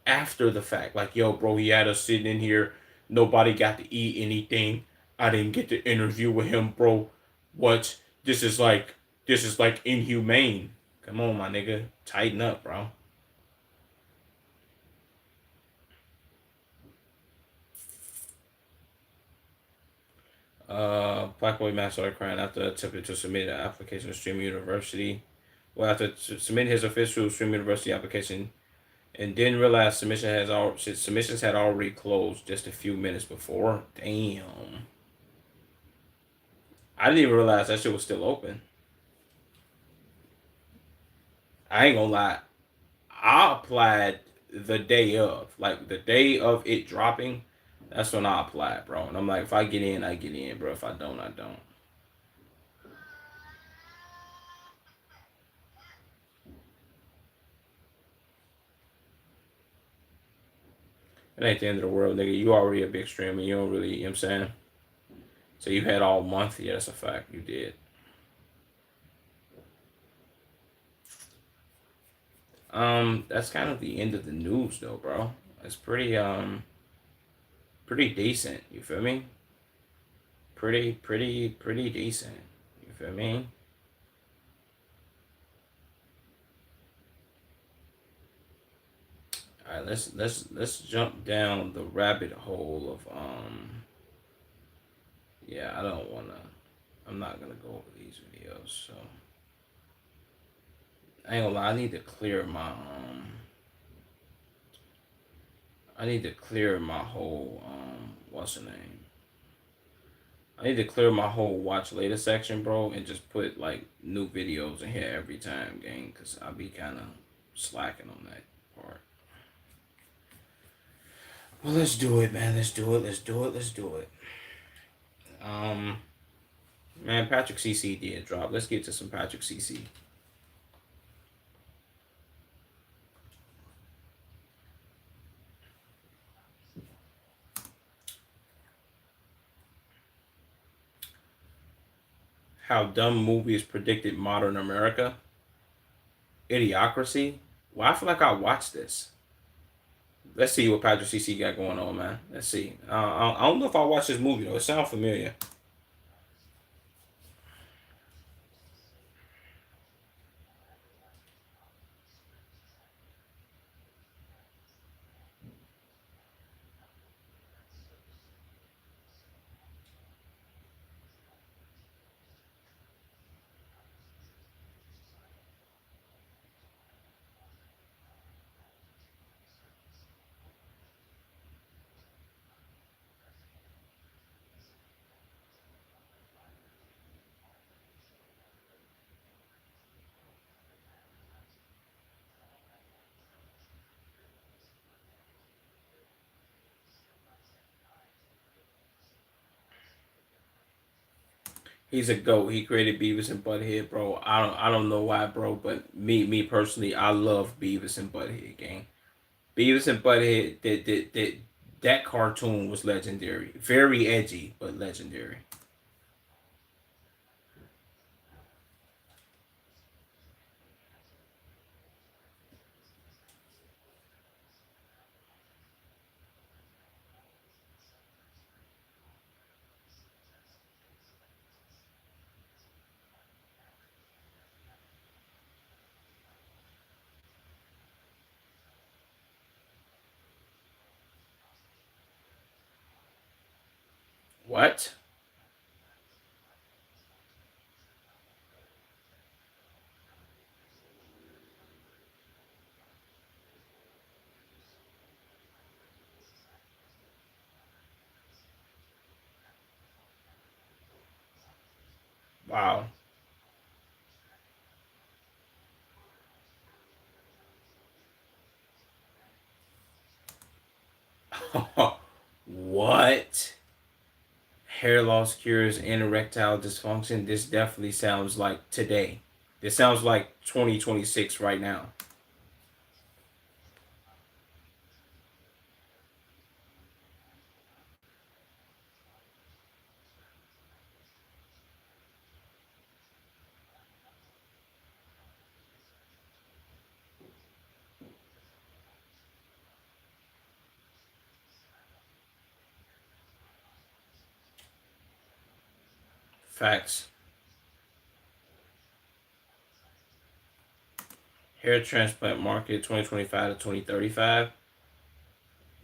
after the fact. Like, yo, bro, he had us sitting in here. Nobody got to eat anything. I didn't get to interview with him, bro. What? This is like inhumane. Come on, my nigga. Tighten up, bro. Black Boy Matt started crying after attempting to submit an application to Stream University. Well, after submitting his official Stream University application, and didn't realize submissions had already closed just a few minutes before. Damn, I didn't even realize that shit was still open. I ain't gonna lie. I applied the day of, like the day of it dropping. That's when I applied, bro. And I'm like, if I get in, I get in, bro. If I don't, I don't. It ain't the end of the world, nigga. You already a big streamer. You don't really, you know what I'm saying? So you had all month. Yeah, that's a fact. You did. That's kind of the end of the news, though, bro. It's pretty decent. You feel me? Pretty decent. You feel me? All right, let's jump down the rabbit hole of yeah, I don't wanna. I'm not gonna go over these videos. So I ain't gonna lie. I need to clear my whole what's the name? I need to clear my whole watch later section, bro, and just put like new videos in here every time, gang, cause I be kind of slacking on that part. Well, let's do it, man. Let's do it. Let's do it. Let's do it. Um, man, Patrick CC did drop. Let's get to some Patrick CC. How dumb movies predicted modern America. Idiocracy. Well, I feel like I watched this. Let's see what Patrick CC got going on, man. Let's see. I don't know if I watched this movie though. It sounds familiar. He's a goat. He created Beavis and Butthead, bro. I don't know why, bro, but me personally, I love Beavis and Butthead, gang. Beavis and Butthead, that cartoon was legendary. Very edgy, but legendary. What? Wow. What? Hair loss cures and erectile dysfunction. This definitely sounds like today. This sounds like 2026 right now. Facts. Hair transplant market 2025 to 2035.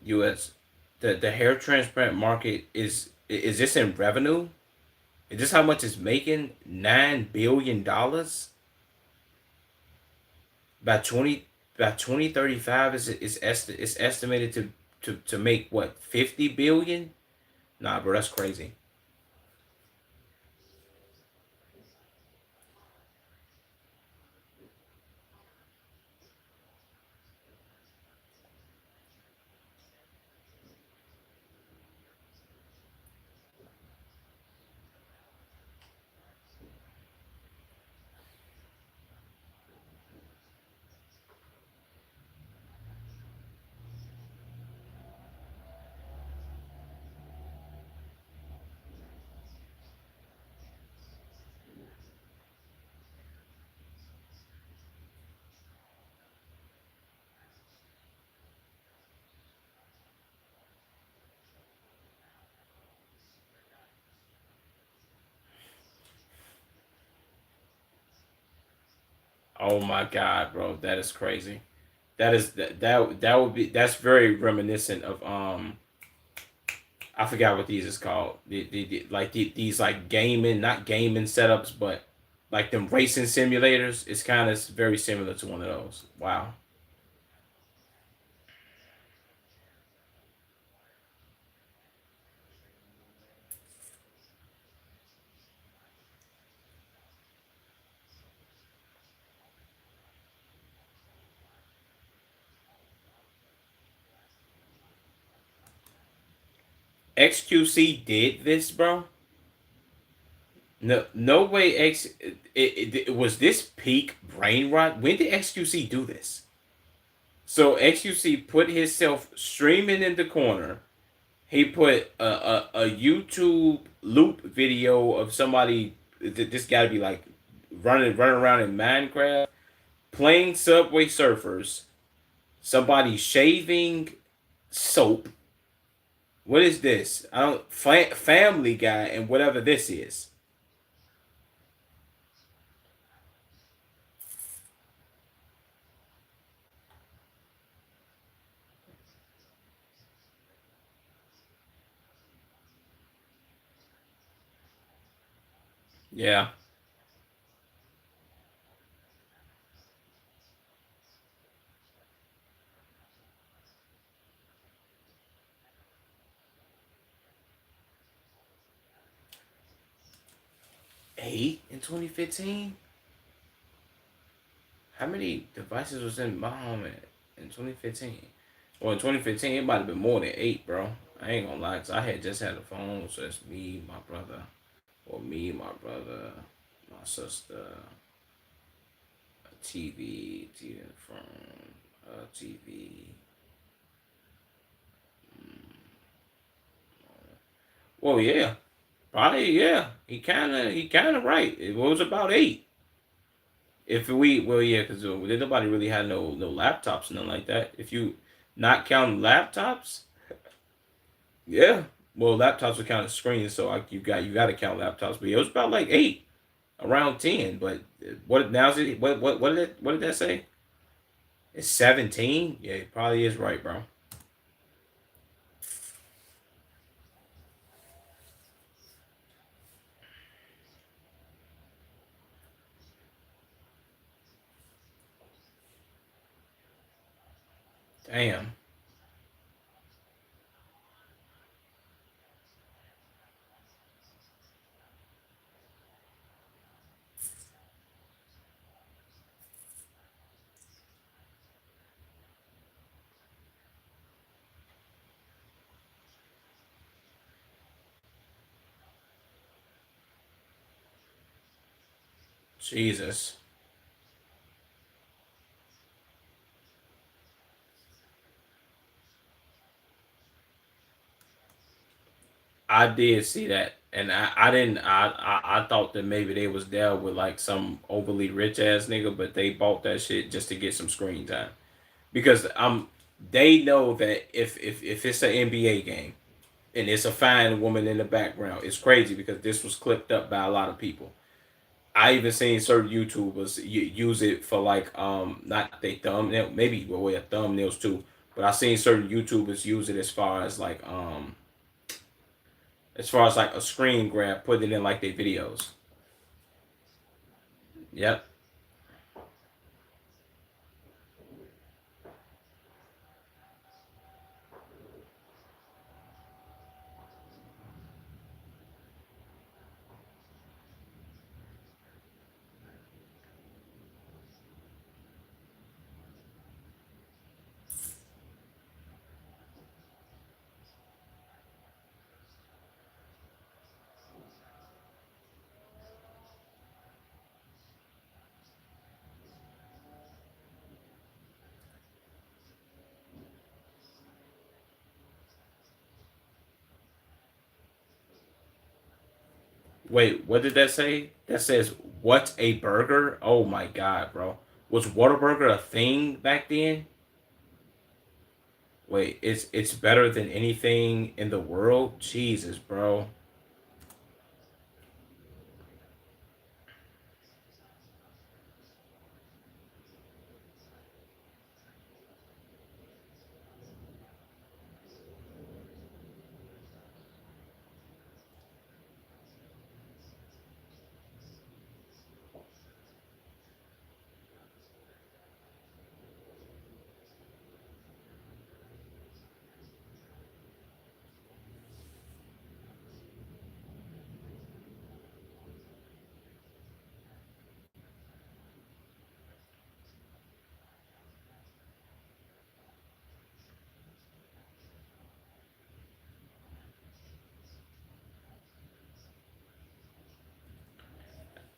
US. The hair transplant market is this in revenue? Is this how much it's making? $9 billion by 2035 is estimated to make what 50 billion? Nah, bro, that's crazy. Oh my god, bro, that is crazy. That would be that's very reminiscent of I forgot what these is called. These like gaming, not gaming setups, but like them racing simulators. It's kind of very similar to one of those. Wow. XQC did this, bro. No, no way. It was this peak brain rot. When did XQC do this? So XQC put himself streaming in the corner. He put a YouTube loop video of somebody. This got to be like running around in Minecraft, playing Subway Surfers. Somebody shaving soap. What is this? I don't Family Guy and whatever this is. Yeah, 8 in 2015. How many devices was in my home in 2015? Well, in 2015, it might have been more than 8, bro. I ain't gonna lie, cause I had just had a phone, so it's me, my brother, or me, my brother, my sister, a TV, TV in the front, a TV. Well, yeah, probably, yeah. He kind of right. It was about 8. If we, well, yeah, because nobody really had no laptops, nothing like that. If you not counting laptops, yeah. Well, laptops are counting screens, so like you got to count laptops. But yeah, it was about like 8, around 10. But what now is it? What did that say? It's 17. Yeah, it probably is right, bro. Damn, Jesus. I did see that, and I didn't. I thought that maybe they was there with like some overly rich ass nigga, but they bought that shit just to get some screen time because they know that if it's an NBA game and it's a fine woman in the background, it's crazy because this was clipped up by a lot of people. I even seen certain YouTubers use it for like not they thumbnail, maybe well yeah, thumbnails too, but I seen certain YouTubers use it as far as like a screen grab, put it in like their videos. Yep. Wait, what did that say? That says what a burger? Oh my god, bro. Was Whataburger a thing back then? Wait, it's better than anything in the world? Jesus, bro.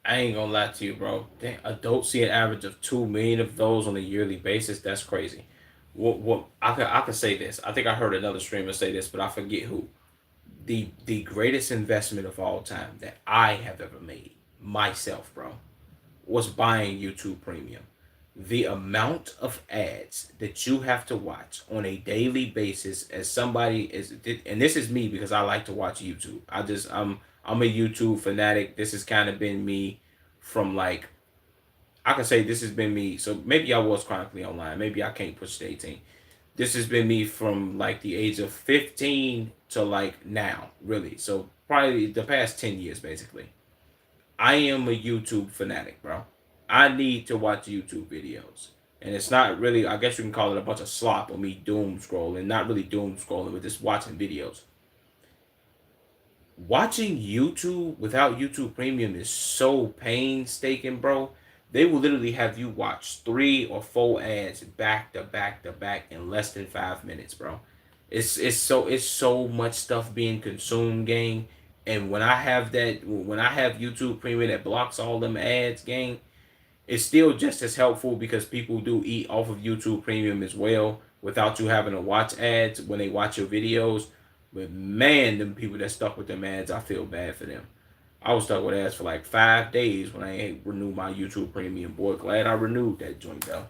I ain't gonna lie to you, bro. Damn, adults see an average of 2 million of those on a yearly basis. That's crazy. What I could say this. I think I heard another streamer say this, but I forget who. The greatest investment of all time that I have ever made myself, bro, was buying YouTube Premium. The amount of ads that you have to watch on a daily basis as somebody is, and this is me because I like to watch YouTube. I'm a YouTube fanatic. This has kind of been me from like, I can say this has been me. So maybe I was chronically online. Maybe I can't push to 18. This has been me from like the age of 15 to like now, really. So probably the past 10 years, basically. I am a YouTube fanatic, bro. I need to watch YouTube videos. And it's not really, I guess you can call it a bunch of slop or me doom scrolling. Not really doom scrolling, but just watching videos. Watching YouTube without YouTube Premium is so painstaking, bro. They will literally have you watch 3 or 4 ads back to back to back in less than 5 minutes, bro. It's so much stuff being consumed, gang. And when I have YouTube Premium that blocks all them ads, gang, it's still just as helpful because people do eat off of YouTube Premium as well without you having to watch ads when they watch your videos. But man, them people that stuck with them ads, I feel bad for them. I was stuck with ads for like 5 days when I ain't renewed my YouTube Premium. Boy, glad I renewed that joint though.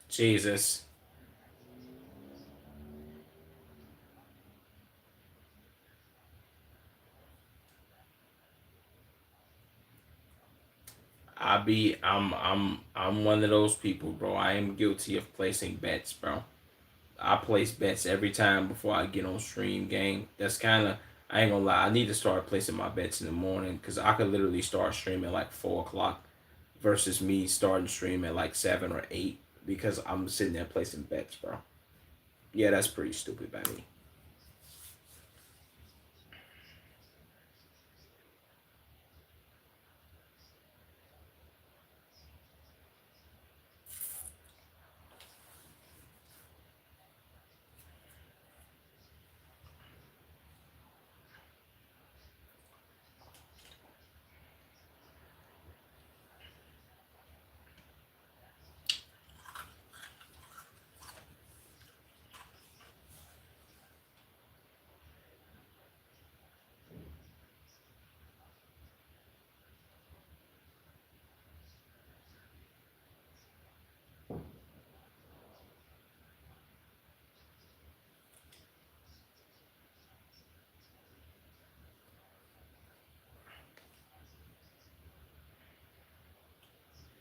Jesus. I'm one of those people, bro. I am guilty of placing bets, bro. I place bets every time before I get on stream, gang. That's kind of, I ain't gonna lie. I need to start placing my bets in the morning because I could literally start streaming like 4 o'clock versus me starting stream at like 7 or 8 because I'm sitting there placing bets, bro. Yeah, that's pretty stupid by me.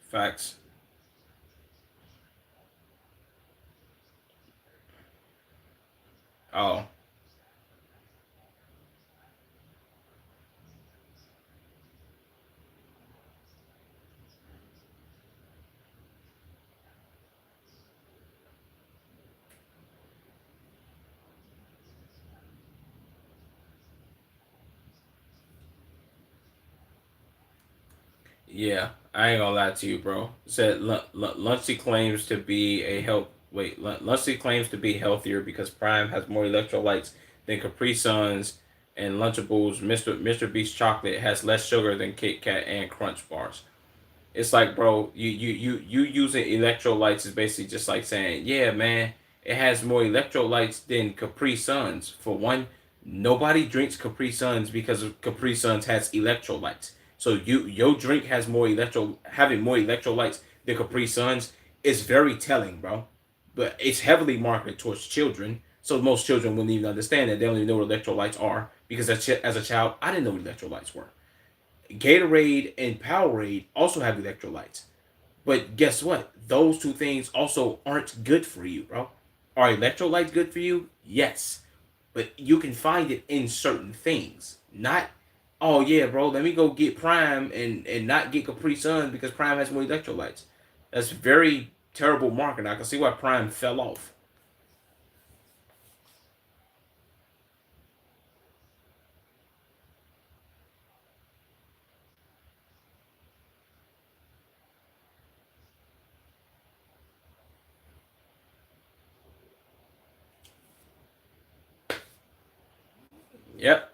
Facts. Oh, yeah. I ain't gonna lie to you, bro. Said Lunchy claims to be a health. Wait, Lunchy claims to be healthier because Prime has more electrolytes than Capri Suns and Lunchables. Mr. Beast chocolate has less sugar than Kit Kat and Crunch bars. It's like, bro, you using electrolytes is basically just like saying, yeah, man, it has more electrolytes than Capri Suns. For one, nobody drinks Capri Suns because of Capri Suns has electrolytes. So your drink has more having more electrolytes than Capri Suns is very telling, bro. But it's heavily marketed towards children, so most children wouldn't even understand that. They don't even know what electrolytes are because as a child, I didn't know what electrolytes were. Gatorade and Powerade also have electrolytes. But guess what? Those two things also aren't good for you, bro. Are electrolytes good for you? Yes. But you can find it in certain things. Not, oh yeah, bro, let me go get Prime and not get Capri Sun because Prime has more electrolytes. That's very terrible marketing. I can see why Prime fell off. Yep.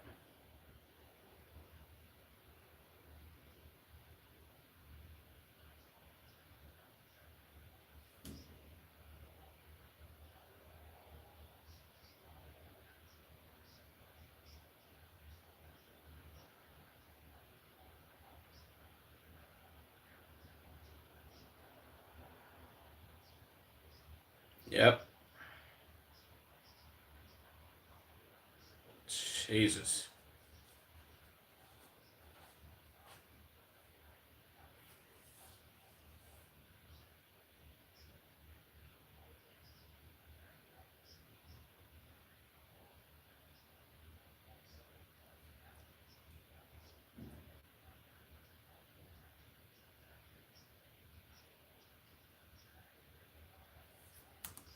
Yep. Jesus.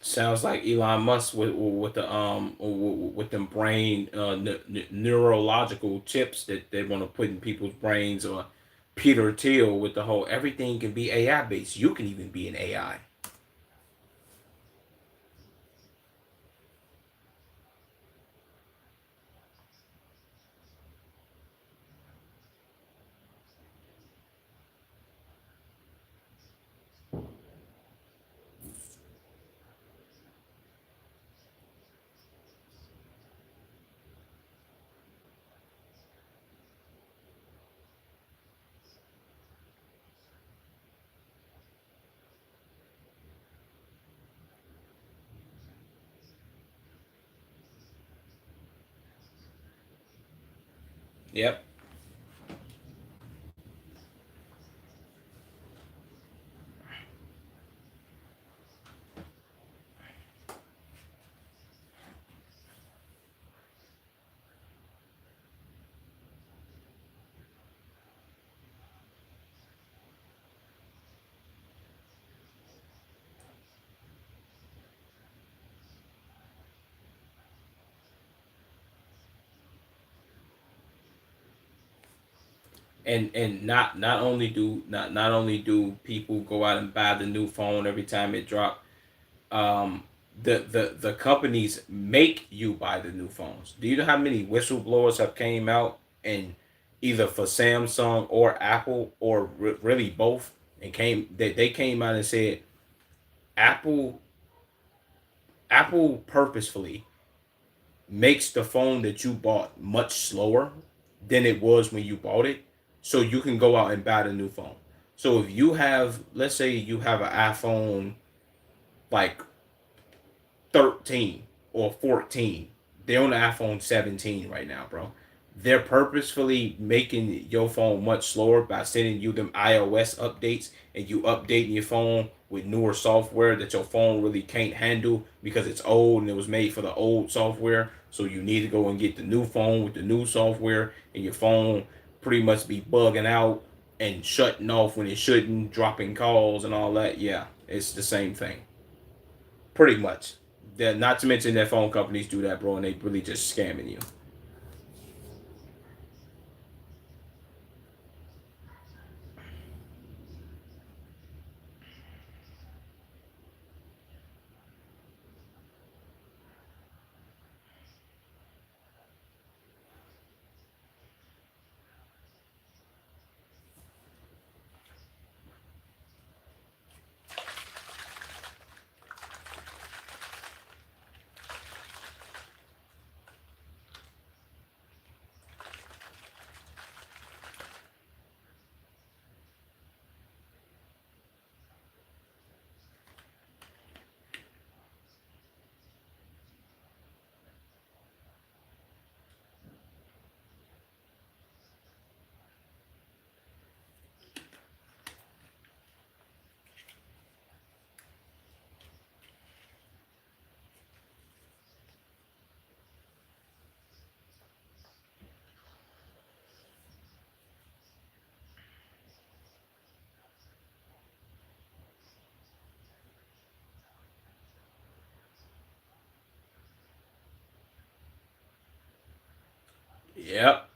Sounds like Elon Musk with the with them brain neurological chips that they want to put in people's brains, or Peter Thiel with the whole everything can be AI based. You can even be an AI. Yep. And not only do people go out and buy the new phone every time it drop, um, the companies make you buy the new phones. Do you know how many whistleblowers have came out and either for Samsung or Apple or really both, and they came out and said Apple Apple purposefully makes the phone that you bought much slower than it was when you bought it, so you can go out and buy the new phone. So if you have, let's say you have an iPhone like 13 or 14. They're on the iPhone 17 right now, bro. They're purposefully making your phone much slower by sending you them iOS updates, and you updating your phone with newer software that your phone really can't handle because it's old and it was made for the old software. So you need to go and get the new phone with the new software, and your phone pretty much be bugging out and shutting off when it shouldn't, dropping calls and all that. Yeah, it's the same thing. Pretty much. Not to mention that phone companies do that, bro, and they really just scamming you. Yep.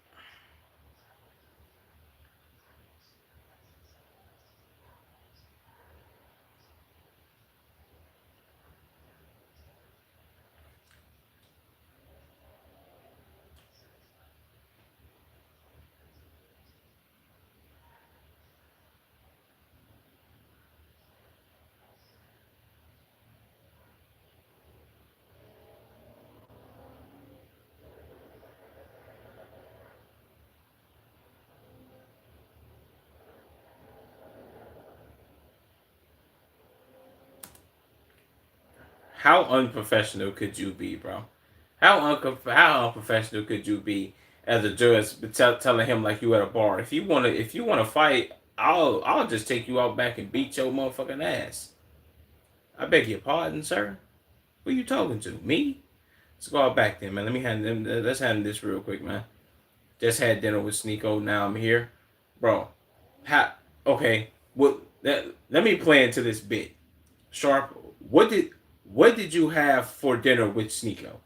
How unprofessional could you be, bro? How unprofessional could you be as a judge, telling him like you at a bar? If you wanna fight, I'll just take you out back and beat your motherfucking ass. I beg your pardon, sir. Who you talking to? Me? Let's go out back then, man. Let's handle this real quick, man. Just had dinner with Sneeko. Now I'm here, bro. How? Okay. Let me play into this bit. Sharp. What did what did you have for dinner with Sneeko?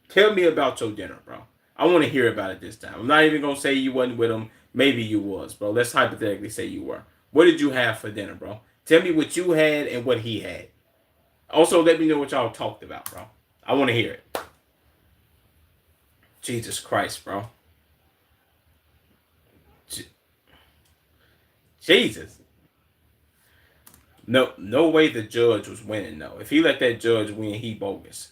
Tell me about your dinner, bro. I want to hear about it this time. I'm not even gonna say you wasn't with him. Maybe you was, bro. Let's hypothetically say you were. What did you have for dinner, bro? Tell me what you had and what he had. Also, let me know what y'all talked about, bro. I want to hear it. Jesus Christ, bro. J- Jesus. No, no way the judge was winning though. If he let that judge win, he bogus.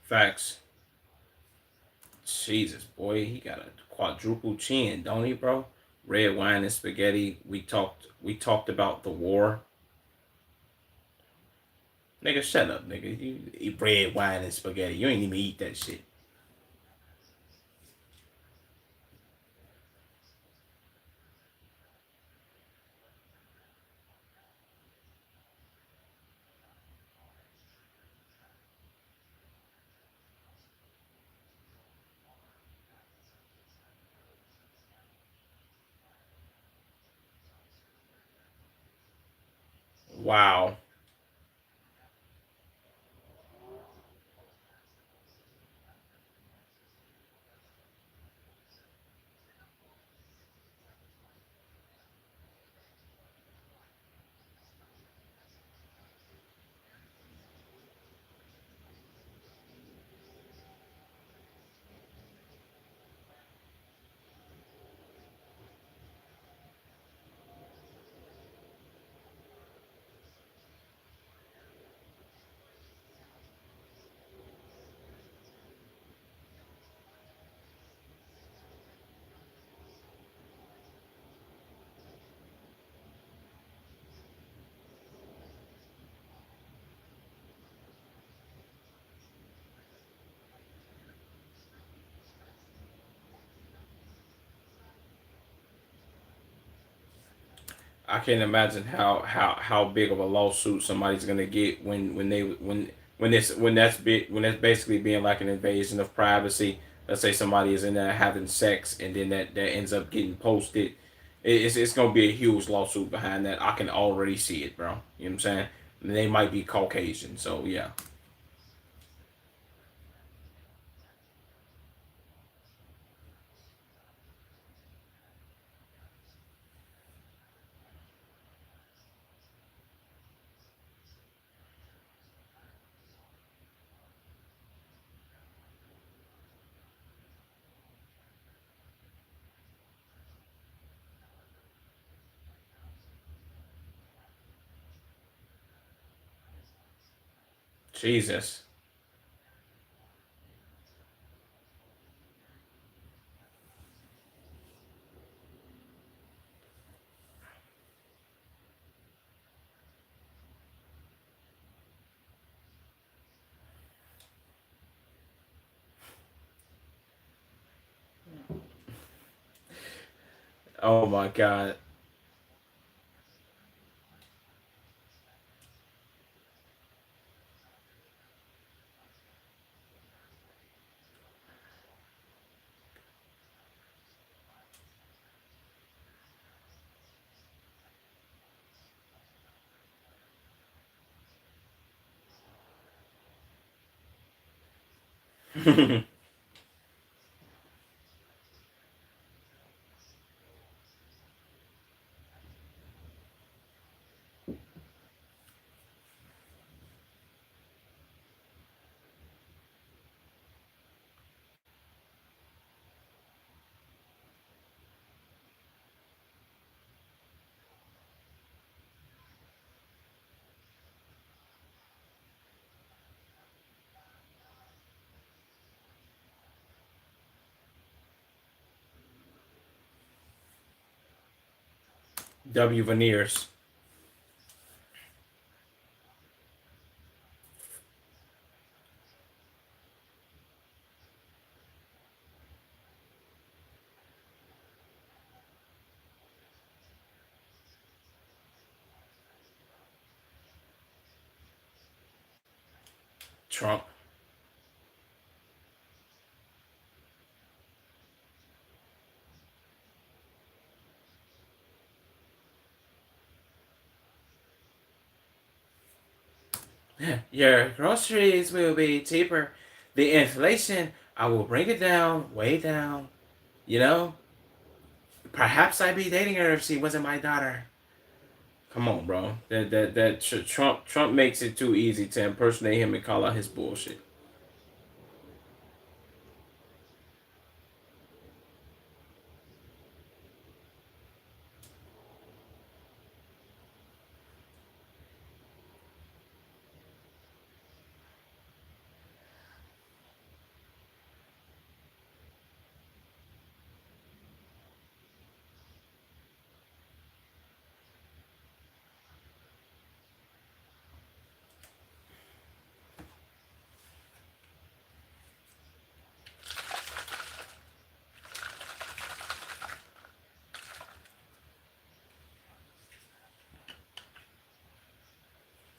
Facts. Jesus, boy, he got a quadruple chin, don't he, bro? Red wine and spaghetti. We talked about the war. Nigga, shut up, nigga. You eat red wine and spaghetti. You ain't even eat that shit. Wow. I can't imagine how big of a lawsuit somebody's gonna get when that's basically being like an invasion of privacy. Let's say somebody is in there having sex and then that ends up getting posted. It's gonna be a huge lawsuit behind that. I can already see it, bro. You know what I'm saying? And they might be Caucasian, so yeah. Jesus. Oh my god. W Veneers. Trump. Your groceries will be cheaper. The inflation, I will bring it down, way down. You know, perhaps I'd be dating her if she wasn't my daughter. Come on, bro. Trump makes it too easy to impersonate him and call out his bullshit.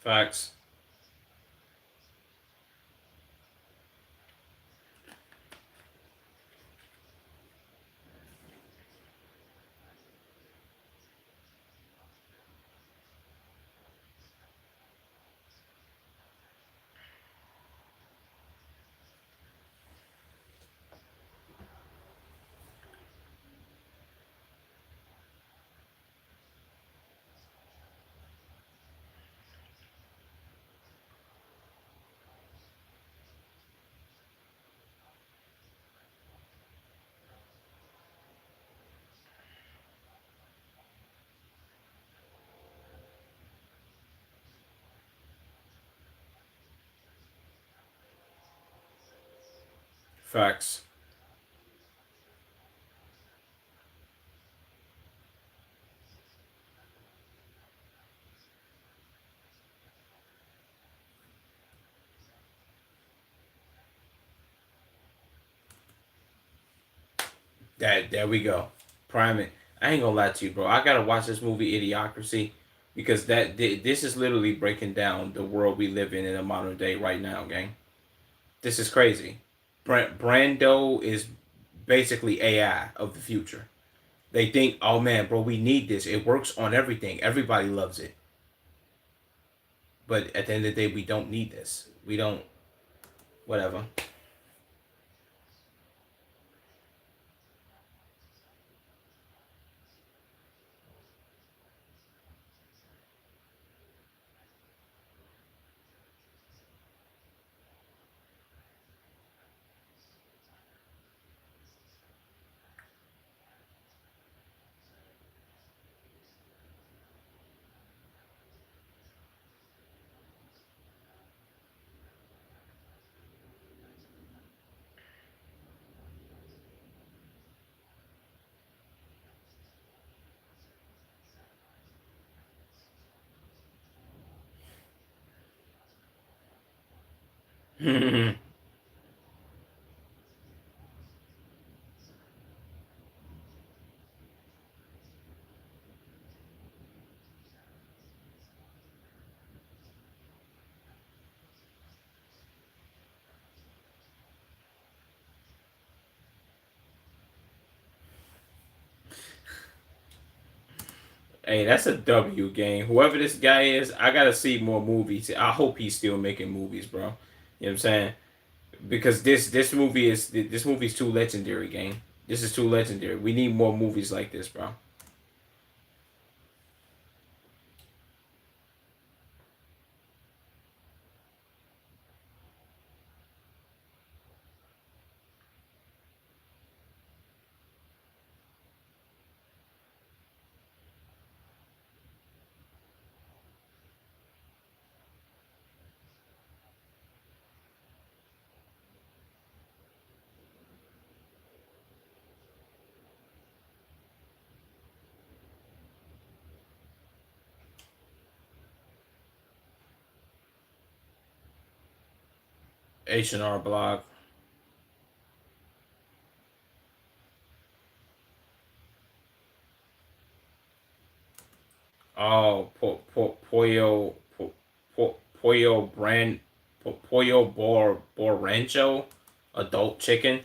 Facts. Facts. That there we go. Prime it. I ain't gonna lie to you, bro. I gotta watch this movie Idiocracy because this is literally breaking down the world we live in the modern day right now, gang. This is crazy. Brando is basically AI of the future. They think, oh man, bro, we need this. It works on everything. Everybody loves it. But at the end of the day, we don't need this. We don't. Whatever. Hey, that's a W game. Whoever this guy is, I gotta see more movies. I hope he's still making movies, bro. You know what I'm saying? Because this movie's too legendary, game. This is too legendary. We need more movies like this, bro. H&R Block. Oh, Pollo Brand, Pollo Rancho, adult chicken.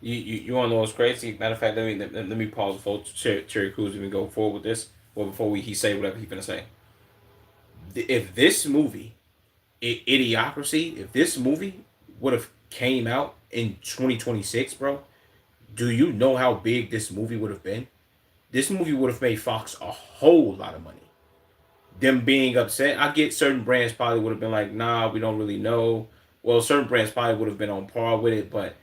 You want to know what's crazy? Matter of fact, let me pause before Cherry Crews even go forward with this. Well, before he say whatever he gonna say. If this movie, Idiocracy, if this movie would have came out in 2026, bro, do you know how big this movie would have been? This movie would have made Fox a whole lot of money. Them being upset, I get certain brands probably would have been like, nah, we don't really know. Well, certain brands probably would have been on par with it, but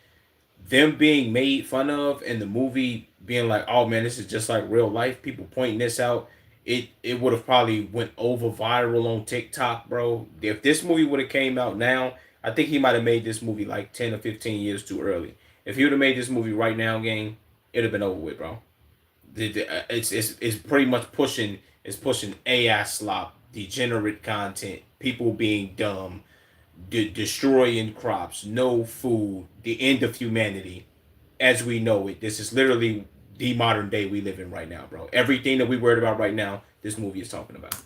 them being made fun of and the movie being like, oh man, this is just like real life, people pointing this out, it would have probably went over viral on TikTok, bro. If this movie would have came out now, I think he might have made this movie like 10 or 15 years too early. If he would have made this movie right now, gang, it'd have been over with, bro. It's pretty much pushing, it's pushing AI slop, degenerate content, people being dumb, destroying crops, no food, the end of humanity as we know it. This is literally the modern day we live in right now, bro. Everything that we worried about right now, this movie is talking about.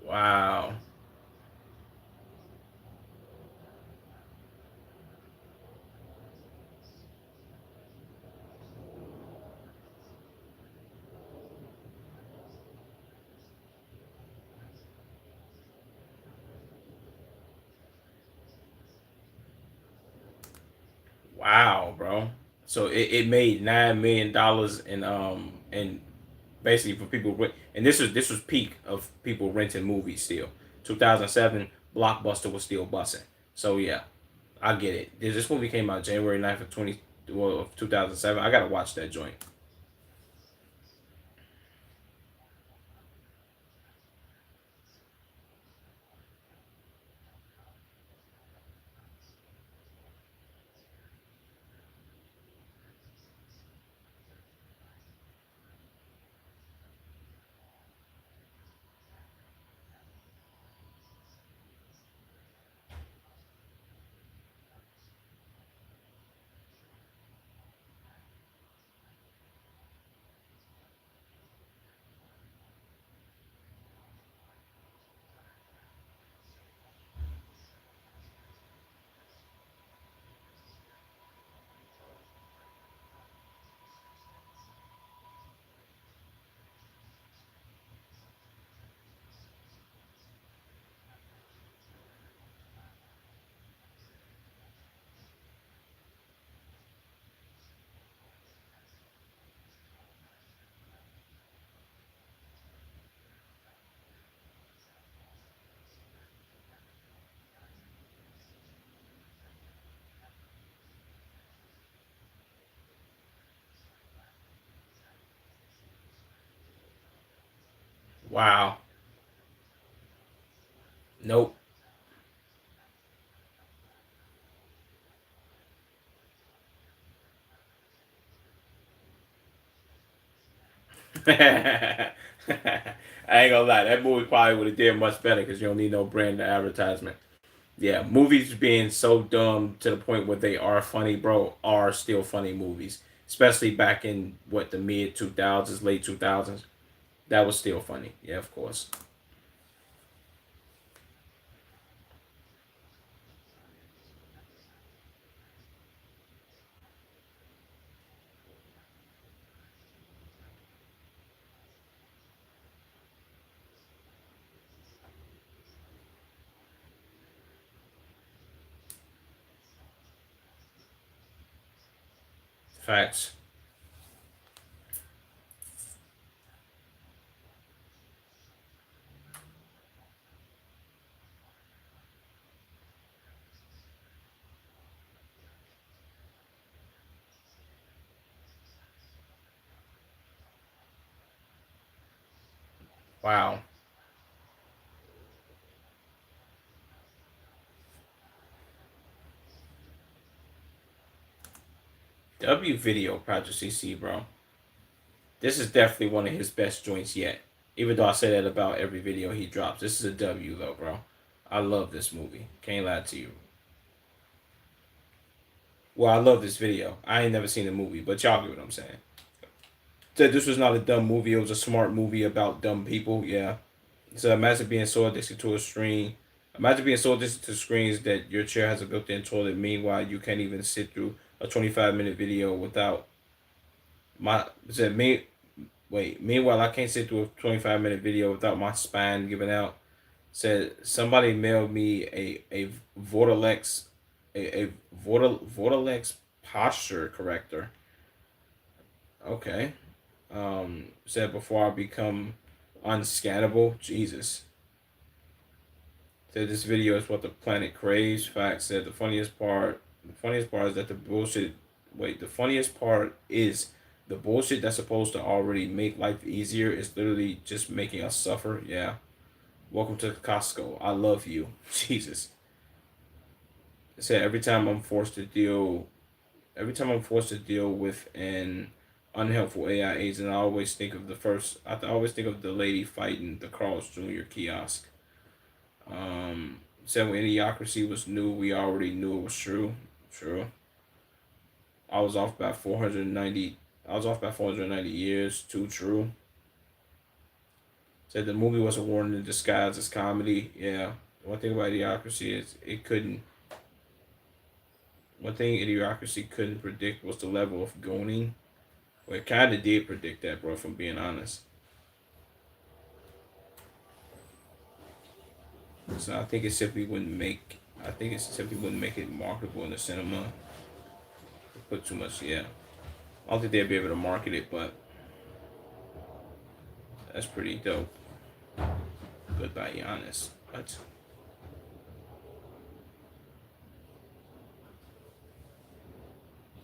Wow. Wow, bro. So it made $9 million and basically for people and this was peak of people renting movies still. 2007 Blockbuster was still bussing. So yeah, I get it. This movie came out January 9th of 2007. I gotta watch that joint. Wow. Nope. I ain't gonna lie, that movie probably would have did much better because you don't need no brand advertisement. Yeah, movies being so dumb to the point where they are funny, bro, are still funny movies. Especially back in what the mid 2000s, late 2000s. That was still funny. Yeah, of course. Facts. Wow. W Video Project CC, bro. This is definitely one of his best joints yet. Even though I say that about every video he drops. This is a W though, bro. I love this movie. Can't lie to you. Well, I love this video. I ain't never seen the movie, but y'all get what I'm saying. Said this was not a dumb movie. It was a smart movie about dumb people. Yeah. So imagine being so addicted to a screen. Imagine being so addicted to screens that your chair has a built-in toilet. Meanwhile, you can't even sit through a 25-minute video without my. Said me. Wait. Meanwhile, I can't sit through a 25-minute video without my spine giving out. Said somebody mailed me a Vortex a Vortex posture corrector. Okay. Said before I become unscannable. Jesus. Said this video is what the planet craves. Fact said the funniest part is that the bullshit wait, the funniest part is the bullshit that's supposed to already make life easier is literally just making us suffer. Yeah. Welcome to Costco. I love you. Jesus. It said every time I'm forced to deal with an unhelpful AI agent, I always think of I always think of the lady fighting the Carl's Jr. kiosk. Said when Idiocracy was new, we already knew it was true. True. I was off by 490. I was off by 490 years. Too true. Said the movie was a warning in disguise as comedy. Yeah. One thing about Idiocracy is it couldn't. One thing Idiocracy couldn't predict was the level of goning. Well, it kind of did predict that, bro. If I'm being honest. So I think it simply wouldn't make. I think it simply wouldn't make it marketable in the cinema. Put too much. Yeah. I don't think they'd be able to market it, but that's pretty dope. Goodbye, Giannis. What?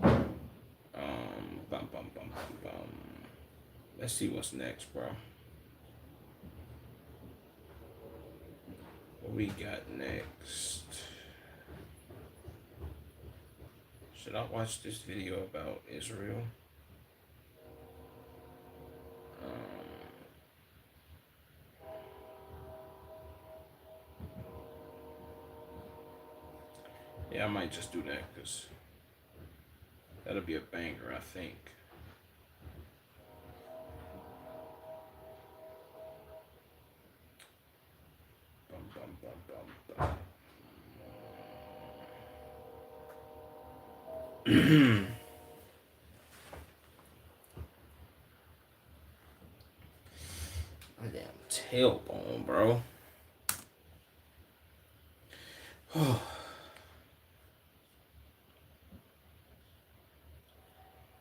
Bum, bum, bum, bum, bum. Let's see what's next, bro. What we got next? Should I watch this video about Israel? Um, yeah, I might just do that because that'll be a banger, I think. Bum, bum, bum, bum, bum. My damn tailbone, bro.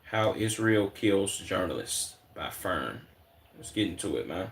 How Israel Kills Journalists by Fern. Let's get into it, man.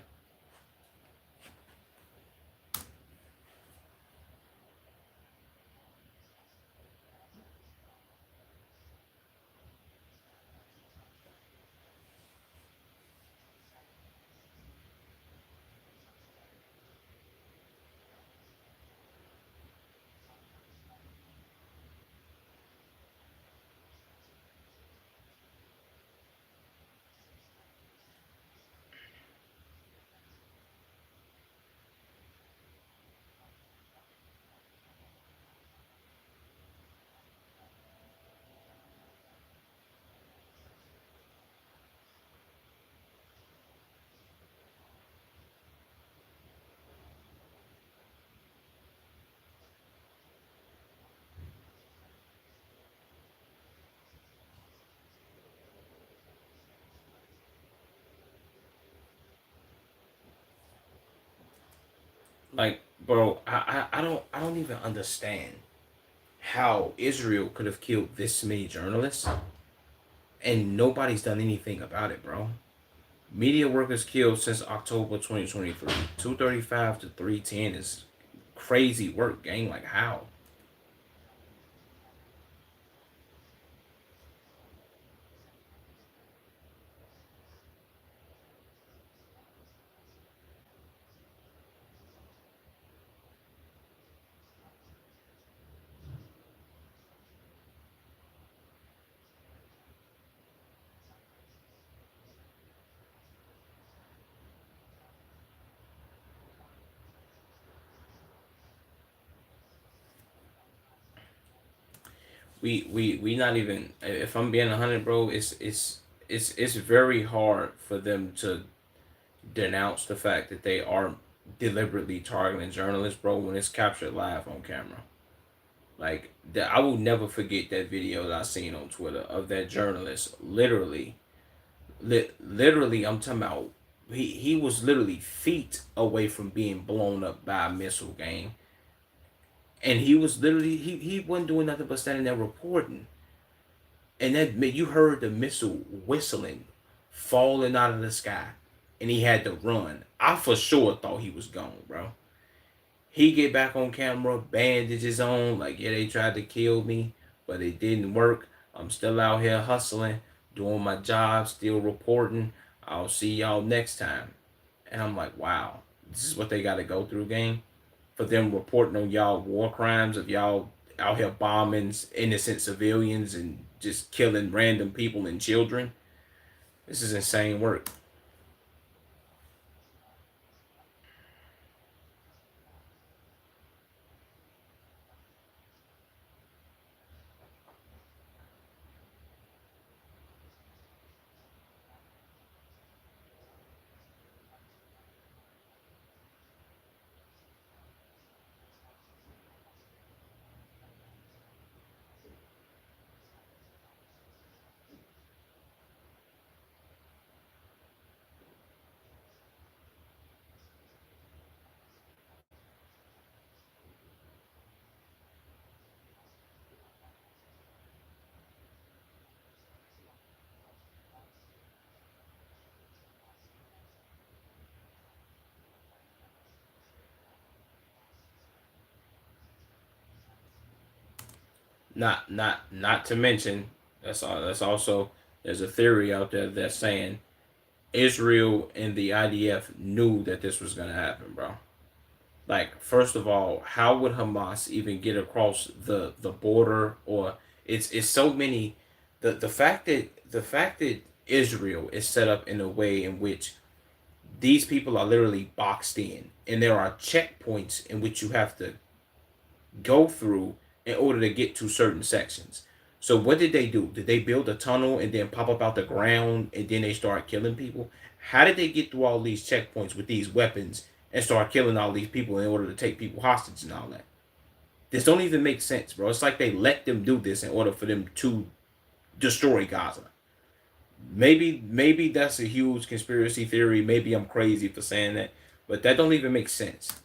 Like, bro, I don't even understand how Israel could have killed this many journalists and nobody's done anything about it, bro. Media workers killed since October 2023. 235 to 310 is crazy work, gang. Like, how? We not even, if I'm being 100, bro, it's very hard for them to denounce the fact that they are deliberately targeting journalists, bro, when it's captured live on camera. Like that, I will never forget that video that I seen on Twitter of that journalist. Literally, I'm talking about. He was literally feet away from being blown up by a missile, gang, and he was literally he wasn't doing nothing but standing there reporting. And that you heard the missile whistling, falling out of the sky, and he had to run. I for sure thought he was gone, bro. He get back on camera, bandages on, like yeah, they tried to kill me, but it didn't work. I'm still out here hustling, doing my job, still reporting. I'll see y'all next time. And I'm like, wow, this is what they got to go through, gang, for them reporting on y'all war crimes of y'all out here bombing innocent civilians and just killing random people and children. This is insane work. Not to mention that's also there's a theory out there that's saying Israel and the IDF knew that this was gonna happen, bro. Like, first of all, how would Hamas even get across the border? Or it's so many. The fact that Israel is set up in a way in which these people are literally boxed in, and there are checkpoints in which you have to go through in order to get to certain sections. So what did they do? Did they build a tunnel and then pop up out the ground and then they start killing people? How did they get through all these checkpoints with these weapons and start killing all these people in order to take people hostage and all that? This don't even make sense, bro. It's like they let them do this in order for them to destroy Gaza. Maybe that's a huge conspiracy theory. Maybe I'm crazy for saying that, but that don't even make sense.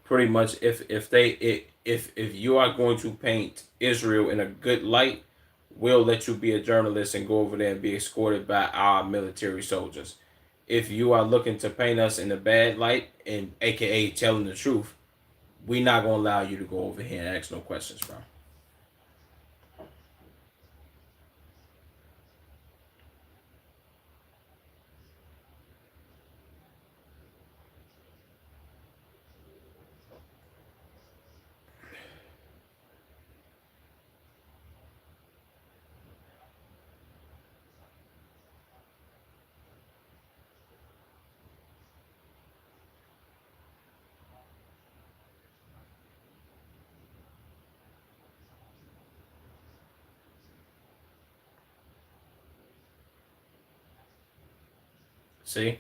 Pretty much, if you are going to paint Israel in a good light, we'll let you be a journalist and go over there and be escorted by our military soldiers. If you are looking to paint us in a bad light and AKA telling the truth, we not gonna allow you to go over here and ask no questions, bro. See,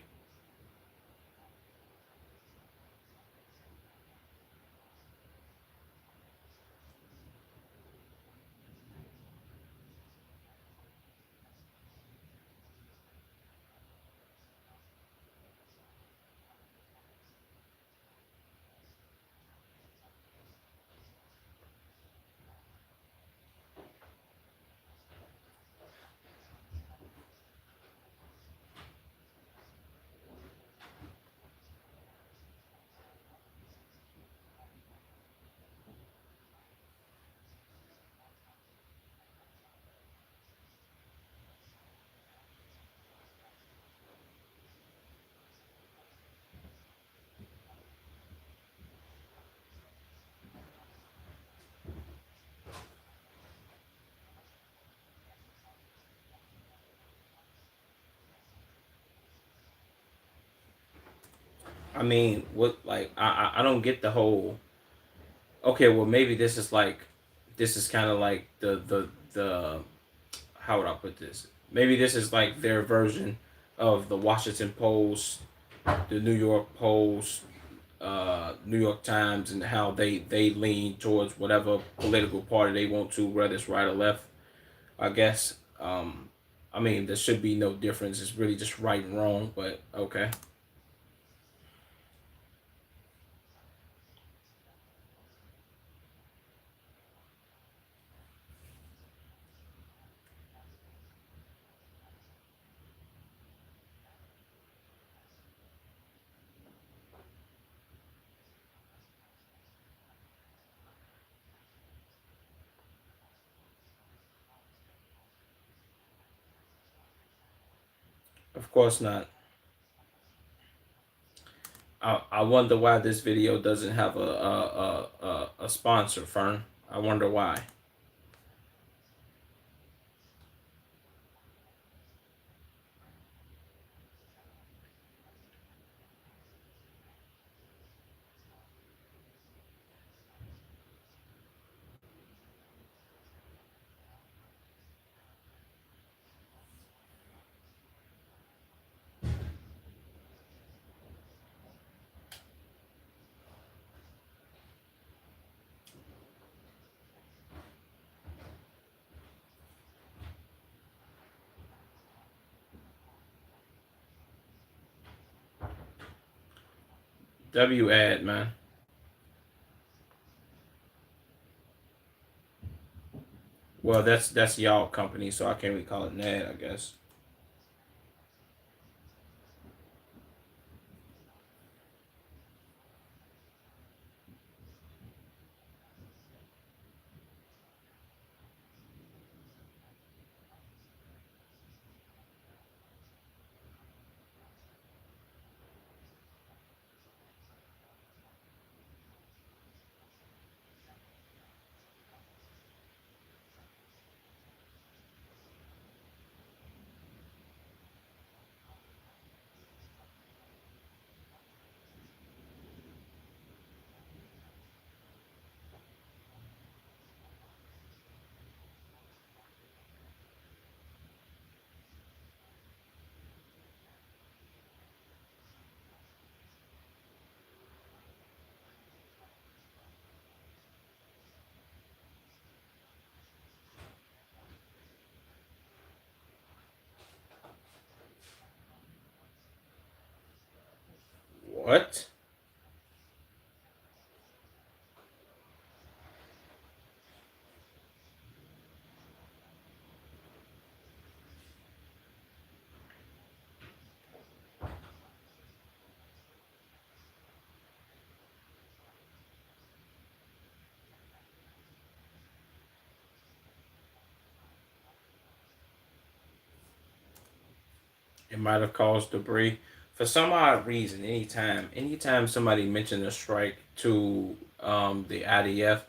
I mean, what like I don't get the whole. Okay, well maybe this is like, this is kind of like the how would I put this? Maybe this is like their version of the Washington Post, the New York Post, New York Times, and how they lean towards whatever political party they want to, whether it's right or left. I guess. I mean, there should be no difference. It's really just right and wrong. But okay, of course not. I wonder why this video doesn't have a sponsor, Fern. I wonder why. W ad man. Well, that's y'all company, so I can't really call it an ad, I guess. What? It might have caused debris. For some odd reason, anytime somebody mentioned a strike to the IDF,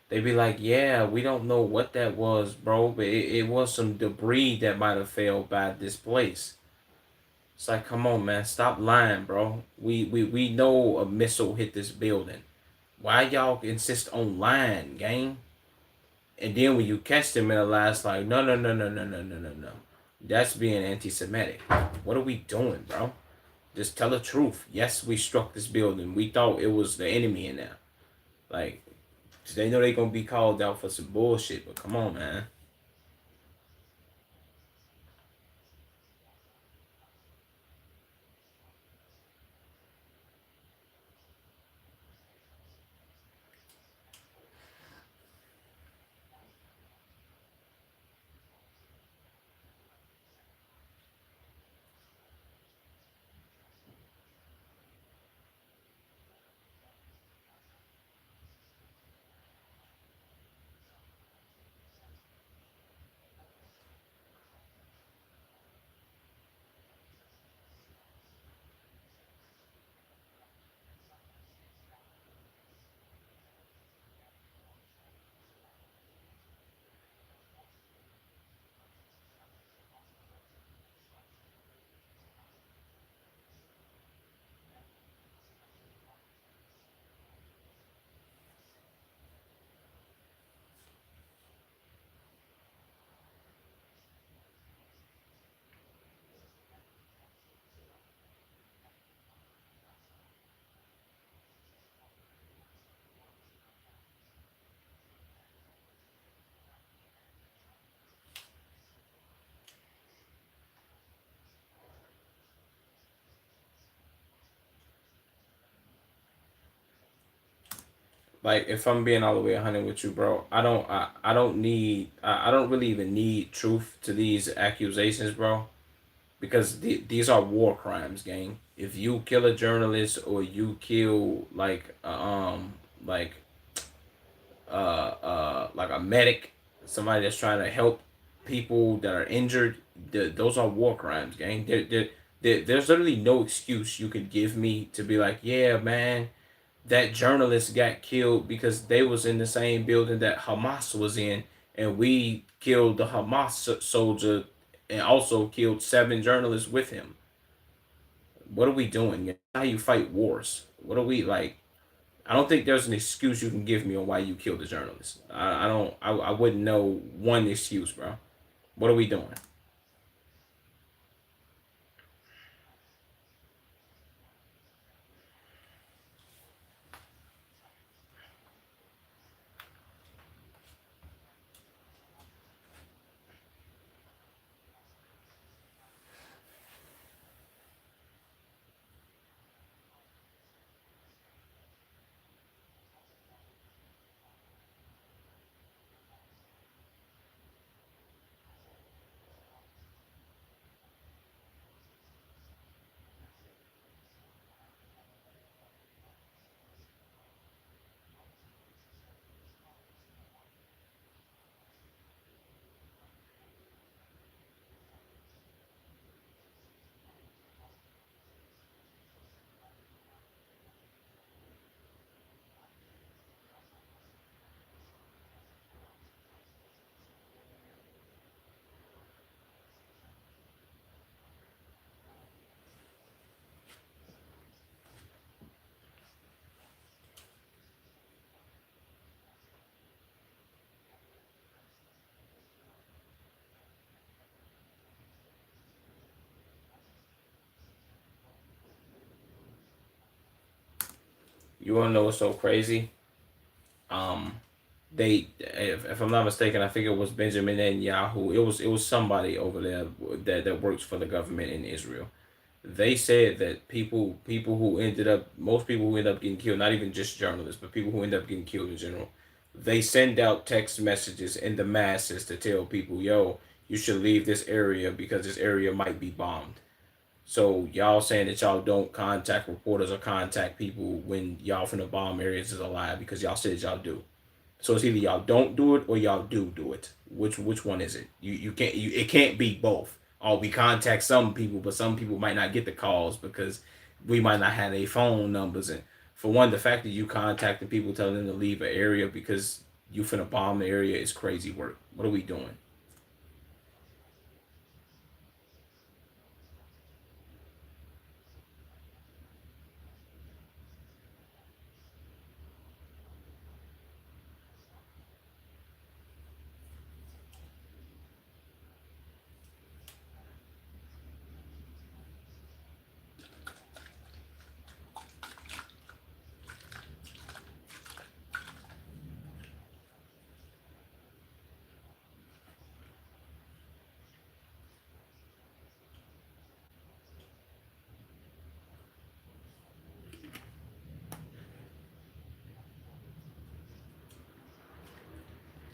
they be like, "Yeah, we don't know what that was, bro, but it was some debris that might have fell by this place." It's like, come on, man, stop lying, bro. We know a missile hit this building. Why y'all insist on lying, gang? And then when you catch them in the last, like, no, no, no, no, no, no, no, no, no. That's being anti-Semitic. What are we doing, bro? Just tell the truth. Yes, we struck this building. We thought it was the enemy in there. Like, they know they gonna be called out for some bullshit, but come on, man. Like, if I'm being all the way 100 with you, bro, I don't need, I don't really even need truth to these accusations, bro, because these are war crimes, gang. If you kill a journalist or you kill like like a medic, somebody that's trying to help people that are injured, those are war crimes, gang. There's literally no excuse you could give me to be like, yeah, man, that journalist got killed because they was in the same building that Hamas was in, and we killed the Hamas soldier and also killed 7 journalists with him. What are we doing? How you fight wars? What are we like? I don't think there's an excuse you can give me on why you killed the journalist. I don't. I wouldn't know one excuse, bro. What are we doing? You wanna know what's so crazy? Um, if I'm not mistaken, I think it was Benjamin Netanyahu. It was somebody over there that works for the government in Israel. They said that people who ended up most people who end up getting killed, not even just journalists, but people who end up getting killed in general, they send out text messages in the masses to tell people, yo, you should leave this area because this area might be bombed. So y'all saying that y'all don't contact reporters or contact people when y'all from the bomb areas is a lie because y'all said y'all do. So it's either y'all don't do it or y'all do it. Which one is it? You can't it can't be both. Or we contact some people, but some people might not get the calls because we might not have their phone numbers. And for one, the fact that you contacting people telling them to leave an area because you finna bomb the area is crazy work. What are we doing?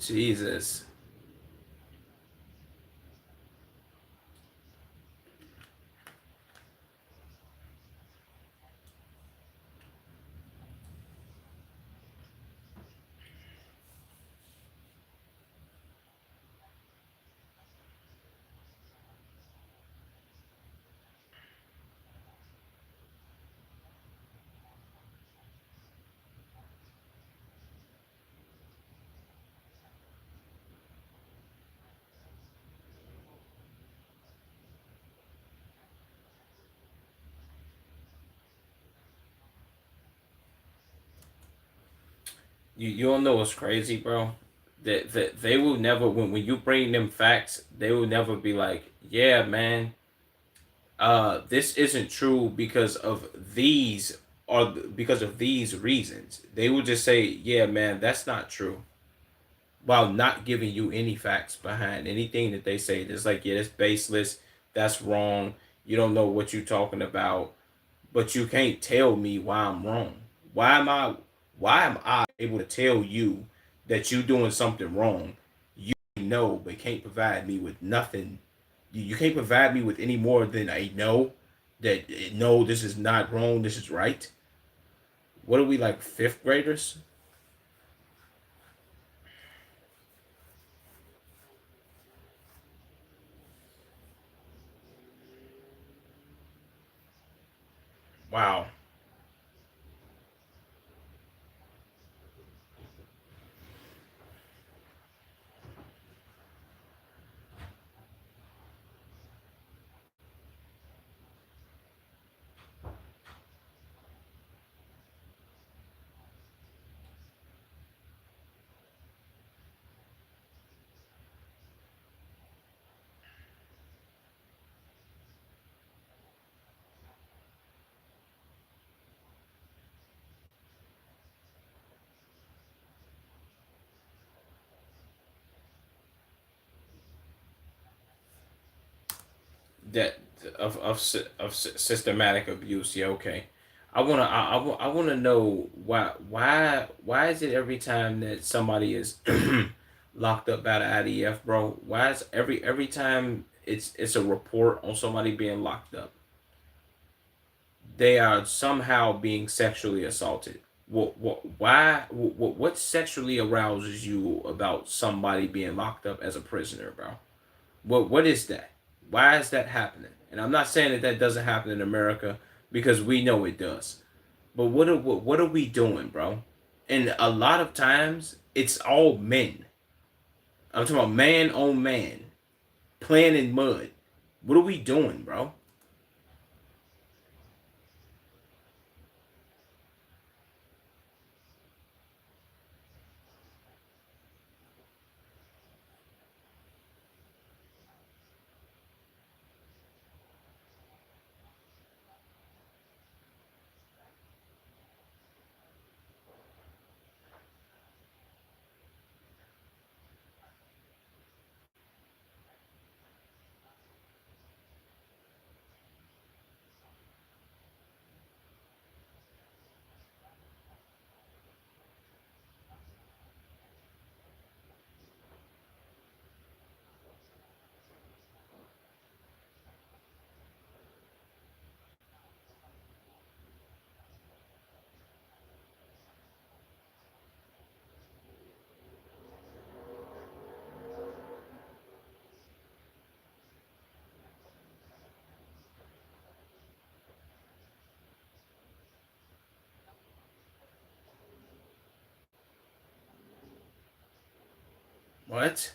Jesus. You don't know what's crazy, bro? That they will never when you bring them facts, they will never be like, yeah, man, this isn't true because of these or because of these reasons. They will just say, yeah, man, that's not true, while not giving you any facts behind anything that they say. It's like, yeah, that's baseless, that's wrong. You don't know what you're talking about, but you can't tell me why I'm wrong. Why am I why am I able to tell you that you're doing something wrong? You know, but can't provide me with nothing. You can't provide me with any more than a no. That no, this is not wrong. This is right. What are we, like, fifth graders? Wow. That of systematic abuse. Yeah, okay. I wanna know why is it every time that somebody is locked up by the IDF, bro? Why is every time it's a report on somebody being locked up, they are somehow being sexually assaulted? What sexually arouses you about somebody being locked up as a prisoner, bro? What is that? Why is that happening? And I'm not saying that that doesn't happen in America, because we know it does. But what are we doing, bro? And a lot of times it's all men. I'm talking about man on man playing in mud. What are we doing, bro? What?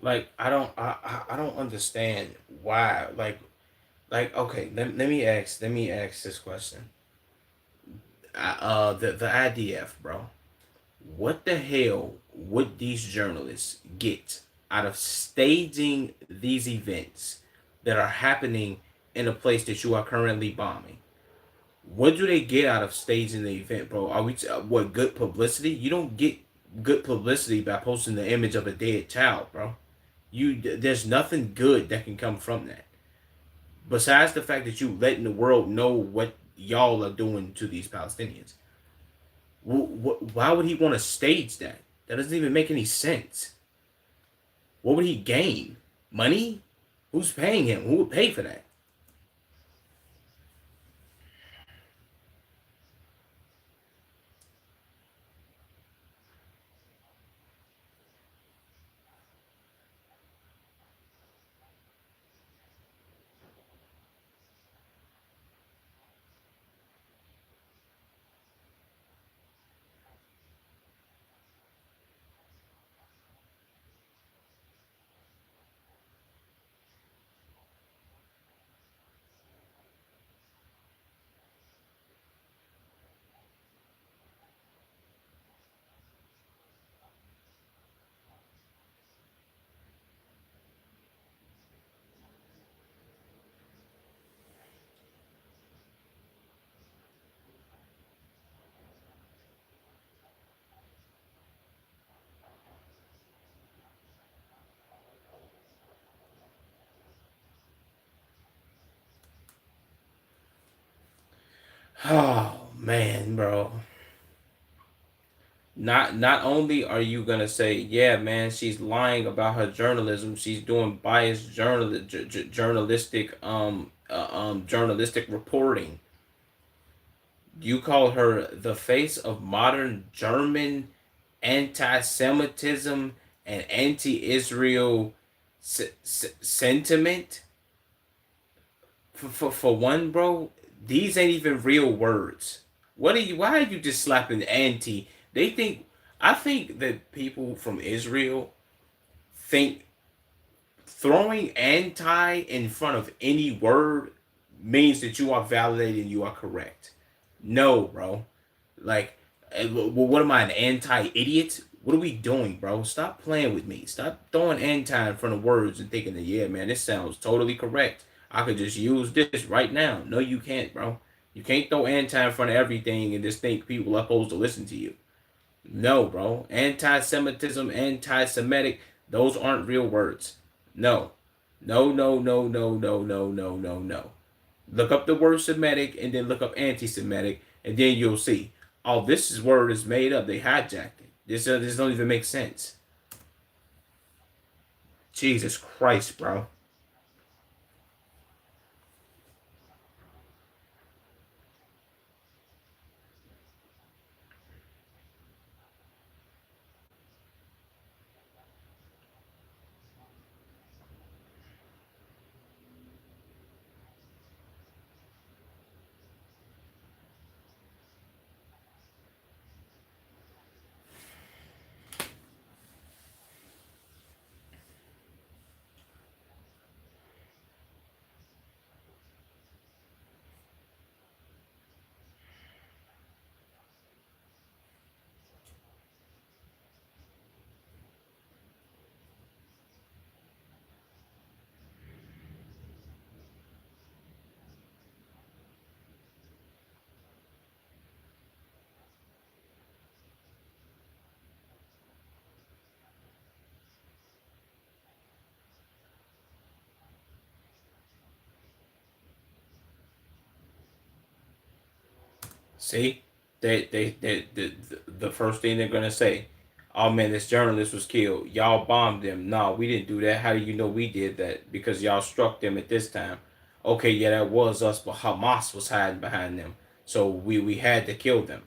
Like I don't understand why. Like okay, let me ask this question. The IDF, bro. What the hell would these journalists get out of staging these events that are happening in a place that you are currently bombing? What do they get out of staging the event, bro? Are we what good publicity? You don't get good publicity by posting the image of a dead child, bro. There's nothing good that can come from that. Besides the fact that you letting the world know what y'all are doing to these Palestinians. Why would he want to stage that? That doesn't even make any sense. What would he gain? Money? Who's paying him? Who would pay for that? Oh man, bro. Not only are you gonna say, yeah, man, she's lying about her journalism, she's doing biased journalistic reporting. You call her the face of modern German anti-Semitism and anti-Israel sentiment. For one, bro, these ain't even real words. What are you? Why are you just slapping anti? They think. I think that people from Israel think throwing anti in front of any word means that you are validating, you are correct. No, bro. Like, what am I, an anti idiot? What are we doing, bro? Stop playing with me. Stop throwing anti in front of words and thinking that, yeah, man, this sounds totally correct. I could just use this right now. No, you can't, bro. You can't throw anti in front of everything and just think people are supposed to listen to you. No, bro. Anti Semitism, anti Semitic, those aren't real words. No. No, no, no, no, no, no, no, no, no. Look up the word Semitic and then look up anti Semitic, and then you'll see. Oh, this word is made up. They hijacked it. This don't even make sense. Jesus Christ, bro. See, the first thing they're gonna say, oh man, this journalist was killed. Y'all bombed them. No, we didn't do that. How do you know we did that? Because y'all struck them at this time. Okay, yeah, that was us, but Hamas was hiding behind them, so we had to kill them.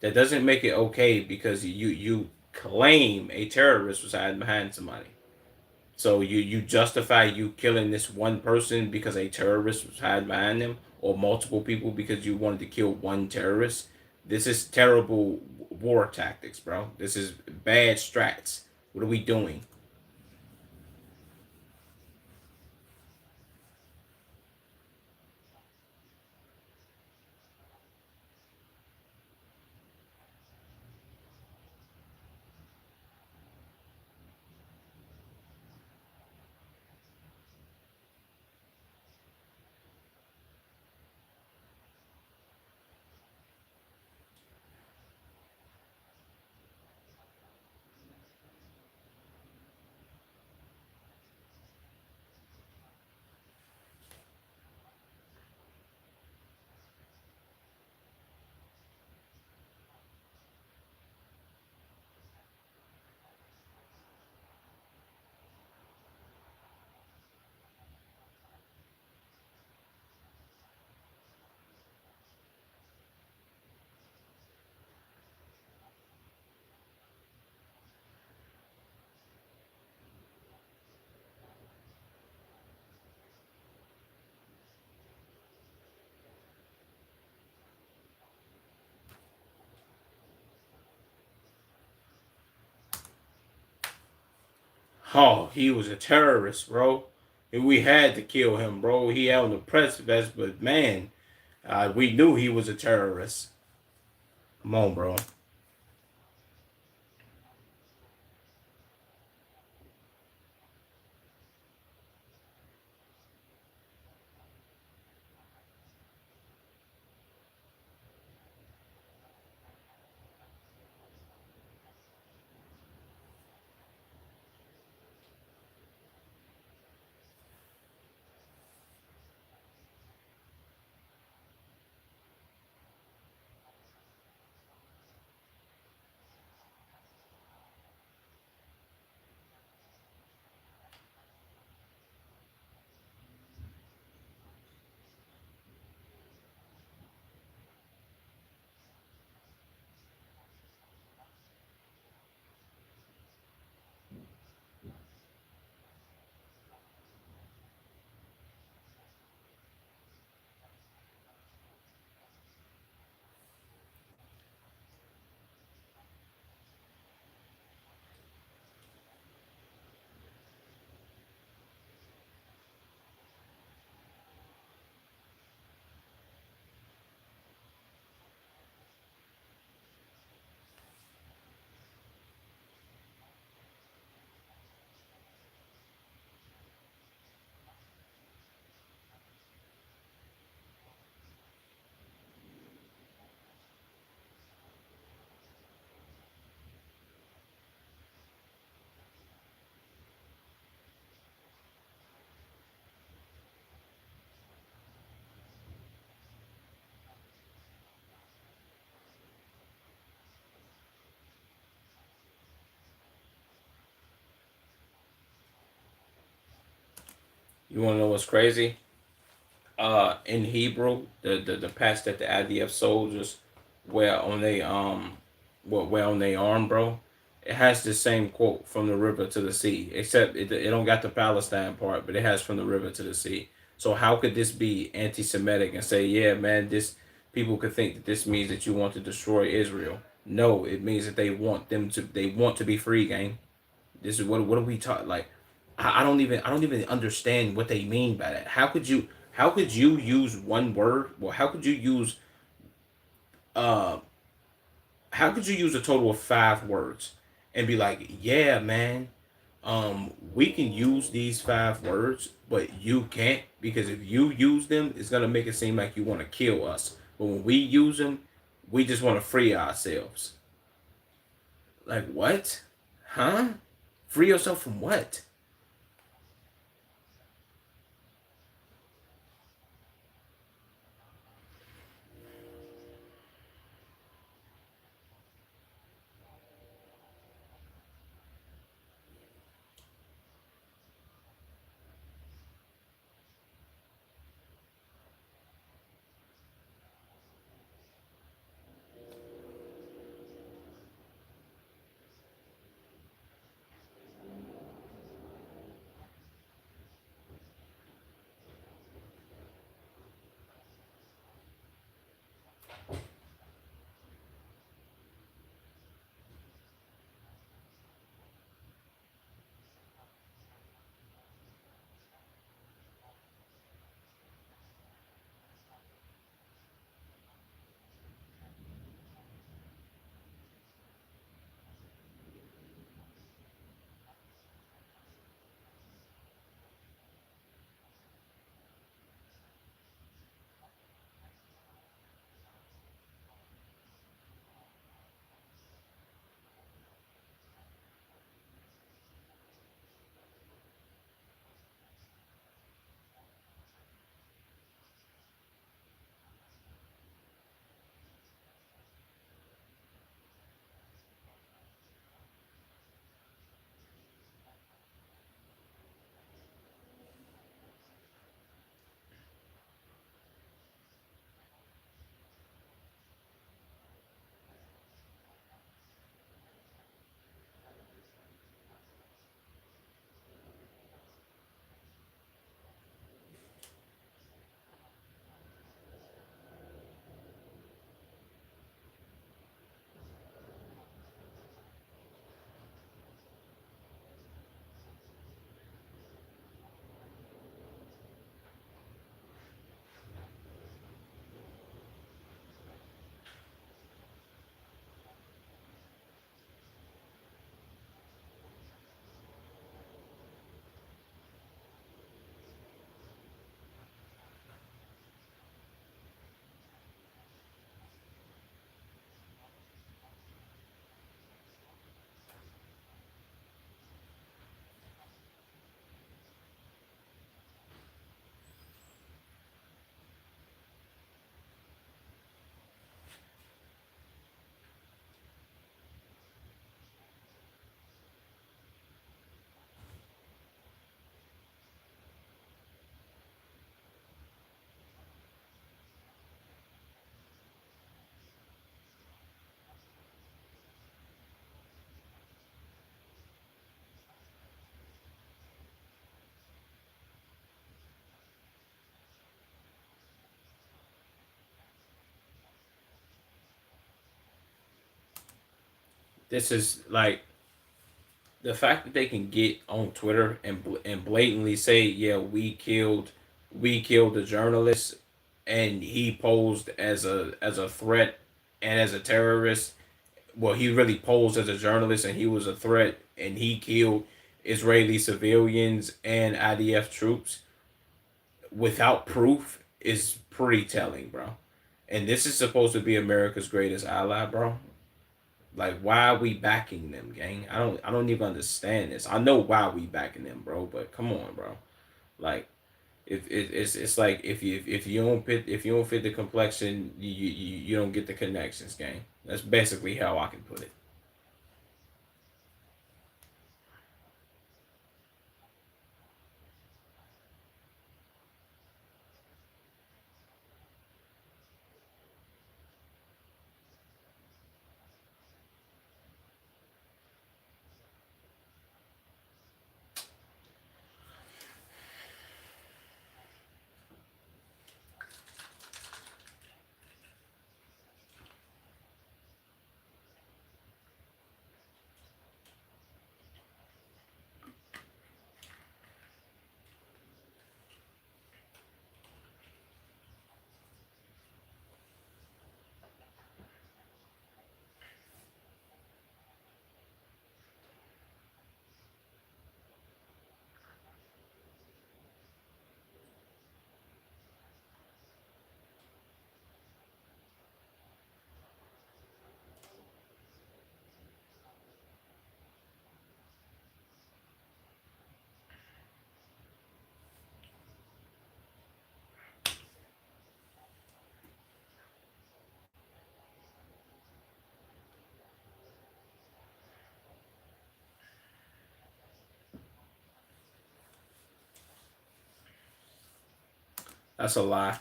That doesn't make it okay because you claim a terrorist was hiding behind somebody. So you justify you killing this one person because a terrorist was hiding behind them, or multiple people because you wanted to kill one terrorist. This is terrible war tactics, bro. This is bad strats. What are we doing? Oh, he was a terrorist, bro. And we had to kill him, bro. He held the precipice, but man, we knew he was a terrorist. Come on, bro. You want to know what's crazy? In Hebrew, the patch that the IDF soldiers wear on they wear on their arm, bro, it has the same quote from the river to the sea, except it don't got the Palestine part, but it has from the river to the sea. So how could this be anti-Semitic and say, yeah, man, this people could think that this means that you want to destroy Israel? No, it means that they want to be free, gang. This is what are we talking like? I don't even understand what they mean by that. How could you use one word? Well, uh how could you use a total of 5 words and be like, yeah, man, we can use these 5 words, but you can't because if you use them, it's gonna make it seem like you want to kill us. But when we use them, we just want to free ourselves. Like what? Huh? Free yourself from what? this is like the fact that they can get on Twitter and blatantly say, "Yeah, we killed the journalist," and he posed as a threat and as a terrorist. Well, he really posed as a journalist and he was a threat, and he killed Israeli civilians and IDF troops without proof is pretty telling, bro. And this is supposed to be America's greatest ally, bro. Like, why are we backing them, gang? I don't even understand this. I know why we backing them, bro, but come on, bro. Like, if it's like if you don't fit the complexion, you don't get the connections, gang. That's basically how I can put it. That's a lie.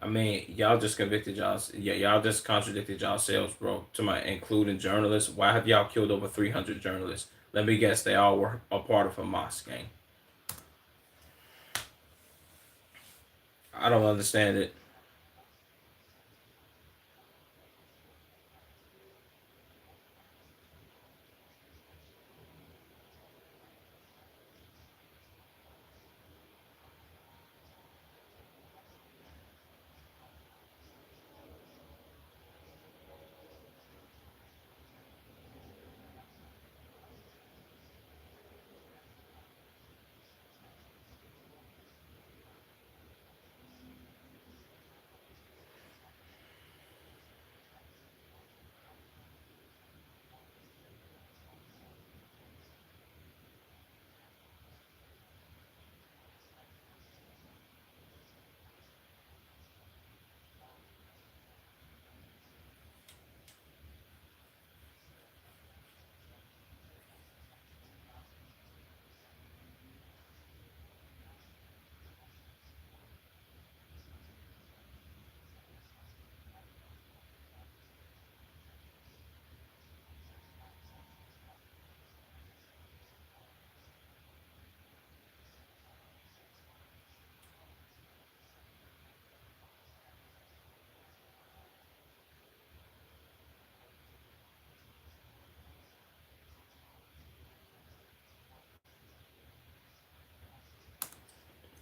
I mean, y'all just convicted y'all. Yeah, y'all just contradicted yourselves, bro. To my including journalists. Why have y'all killed over 300 journalists? Let me guess, they all were a part of a Hamas gang. I don't understand it.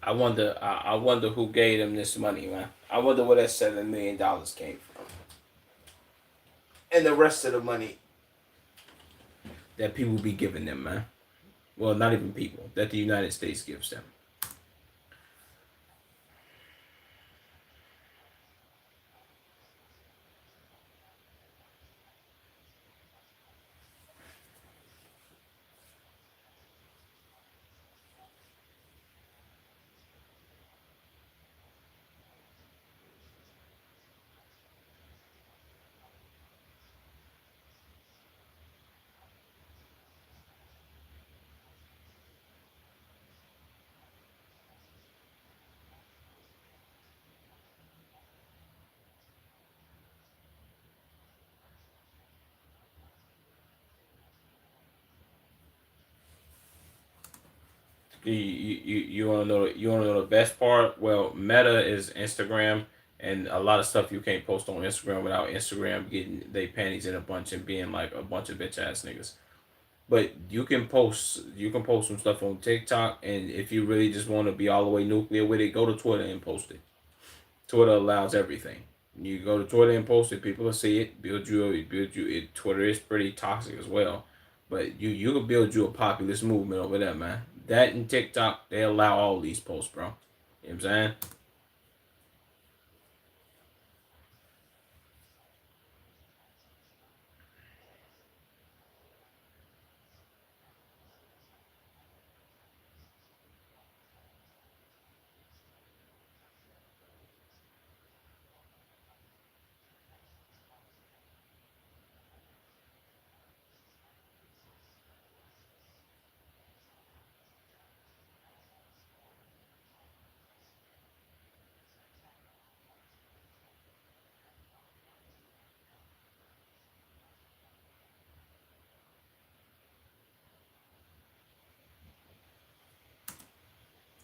I wonder who gave them this money, man. I wonder where that $7 million came from, and the rest of the money that people be giving them, man. Well, not even people that the United States gives them. You want to know the best part? Well, Meta is Instagram, and a lot of stuff you can't post on Instagram without Instagram getting they panties in a bunch and being like a bunch of bitch ass niggas. But you can post some stuff on TikTok, and if you really just want to be all the way nuclear with it, go to Twitter and post it. Twitter allows everything. You go to Twitter and post it, people will see it, build you. Twitter is pretty toxic as well, but you can build you a populist movement over there, man. That and TikTok, they allow all these posts, bro. You know what I'm saying?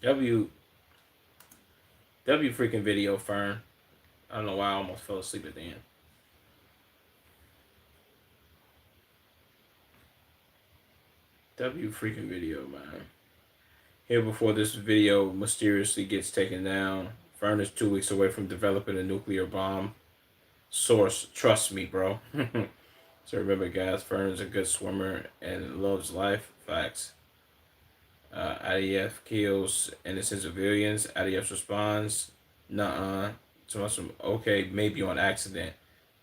W W freaking video, Fern. I don't know why I almost fell asleep at the end. W freaking video, man. Here before this video mysteriously gets taken down. Fern is 2 weeks away from developing a nuclear bomb. Source, trust me, bro. So remember, guys, Fern is a good swimmer and loves life. Facts. IDF kills innocent civilians. IDF responds, "Nuh-uh." To some okay, maybe on accident.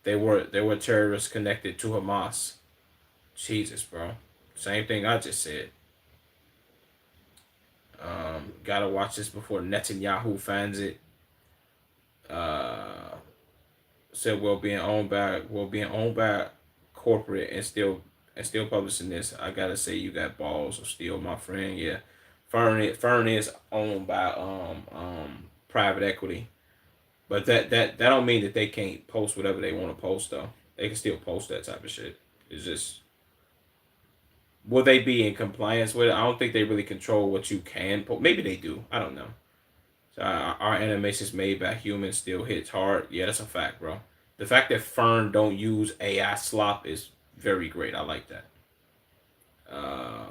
They were terrorists connected to Hamas. Jesus, bro. Same thing I just said. Gotta watch this before Netanyahu finds it. Uh, Said well being owned by corporate and still publishing this. I gotta say you got balls of steel, my friend. Yeah, Fern is owned by private equity, but that don't mean that they can't post whatever they want to post though. They can still post that type of shit. It's just will they be in compliance with it? I don't think they really control what you can post. Maybe they do. I don't know. So our animations made by humans still hits hard. Yeah, that's a fact, bro. The fact that Fern don't use AI slop is very great. I like that.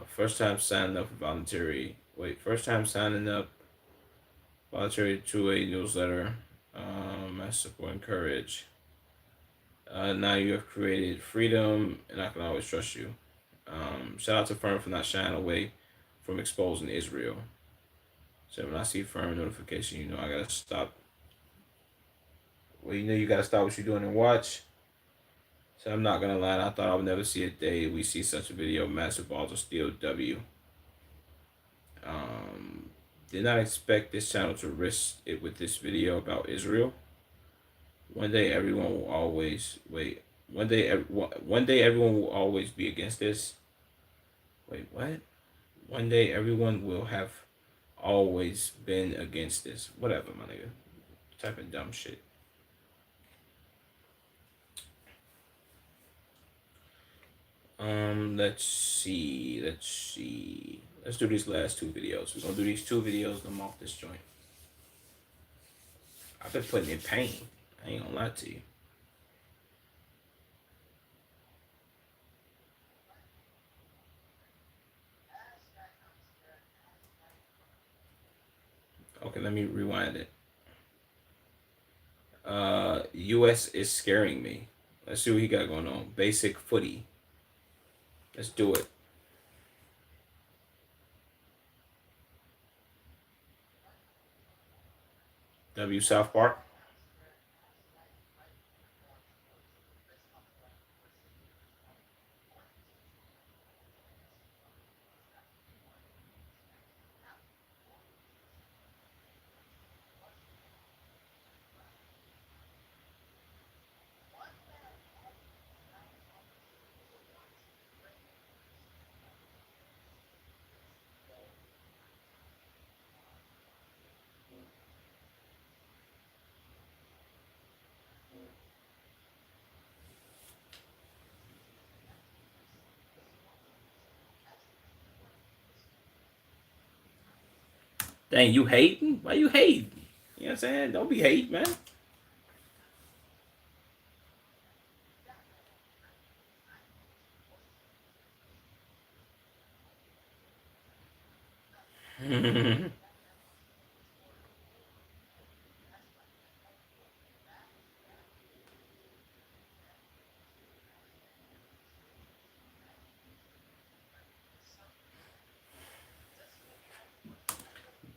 First time signing up for voluntary. Wait, first time signing up voluntary to a newsletter. I support and courage. Now you have created freedom, and I can always trust you. Shout out to Fern for not shying away from exposing Israel. So when I see Fern notification, I gotta stop. Well, you gotta stop what you're doing and watch. So I'm not gonna lie, I thought I would never see a day we see such a video. Massive balls of steel W. Um, did not expect this channel to risk it with this video about Israel. One day everyone will always wait. One day everyone will always be against this. Wait, what? One day everyone will have always been against this. Whatever, my nigga. Type of dumb shit. Let's see. Let's see. Let's do these last two videos. We're gonna do these two videos and I'm off this joint. I've been putting in pain. I ain't gonna lie to you. Okay, let me rewind it. US is scaring me. Let's see what he got going on. Basic footy. Let's do it. W South Park. Dang, you hating? Why you hating? You know what I'm saying? Don't be hating, man.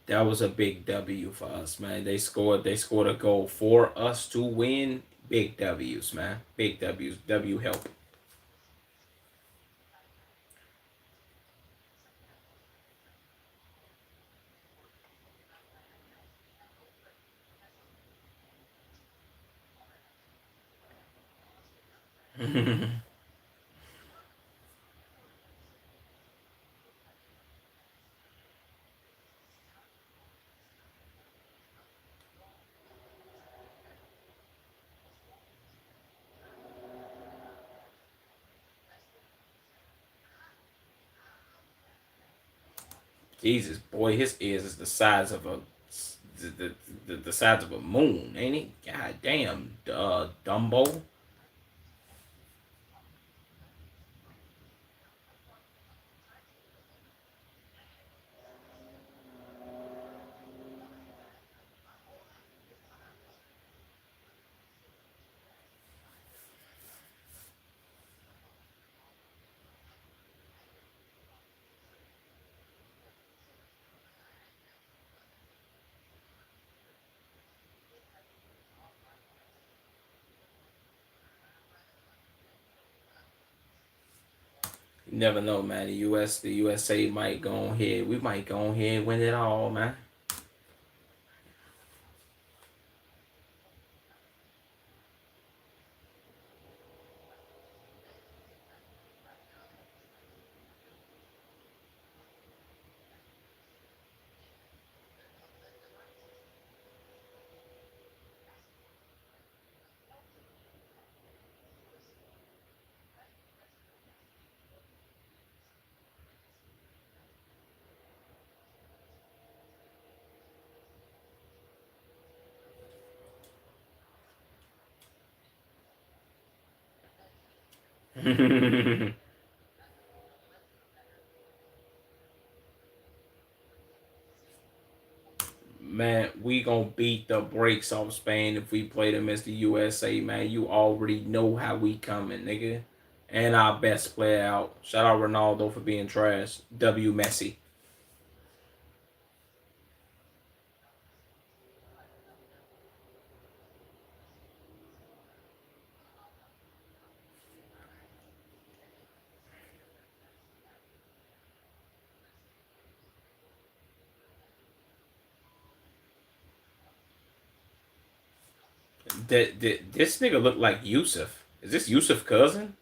That was a big W for us, man. They scored a goal for us to win. Big W's, man. Big W's. W help. Jesus, boy, his ears is the size of a the size of a moon, ain't it? God damn, Dumbo. You never know, man. The USA might go on here. We might go on here and win it all, man. Man, we gonna beat the brakes off Spain if we play them as the USA, man. You already know how we coming, nigga. And our best player out. Shout out Ronaldo for being trash. W Messi. This nigga look like Yusuf. Is this Yusuf cousin?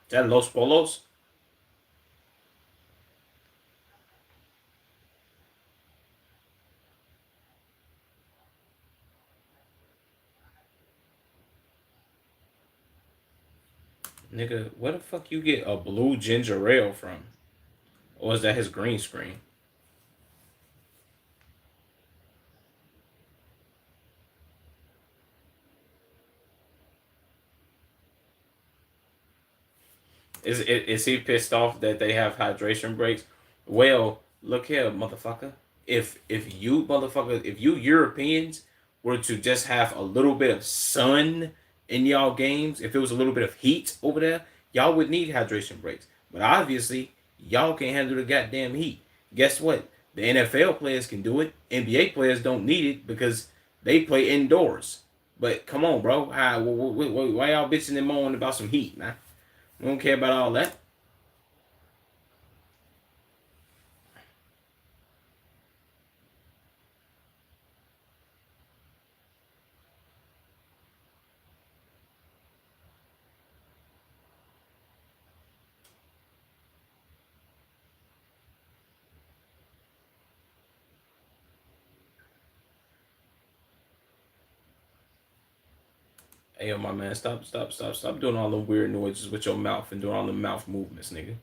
Is that Los Polos? Nigga, where the fuck you get a blue ginger ale from? Or is that his green screen? Is he pissed off that they have hydration breaks? Well, look here, motherfucker. If you Europeans were to just have a little bit of sun in y'all games, if it was a little bit of heat over there, y'all would need hydration breaks. But obviously, y'all can't handle the goddamn heat. Guess what? The NFL players can do it. NBA players don't need it because they play indoors. But come on, bro. Why y'all bitching and moaning about some heat, man? We don't care about all that. Hey, yo, my man, stop doing all the weird noises with your mouth and doing all the mouth movements, nigga.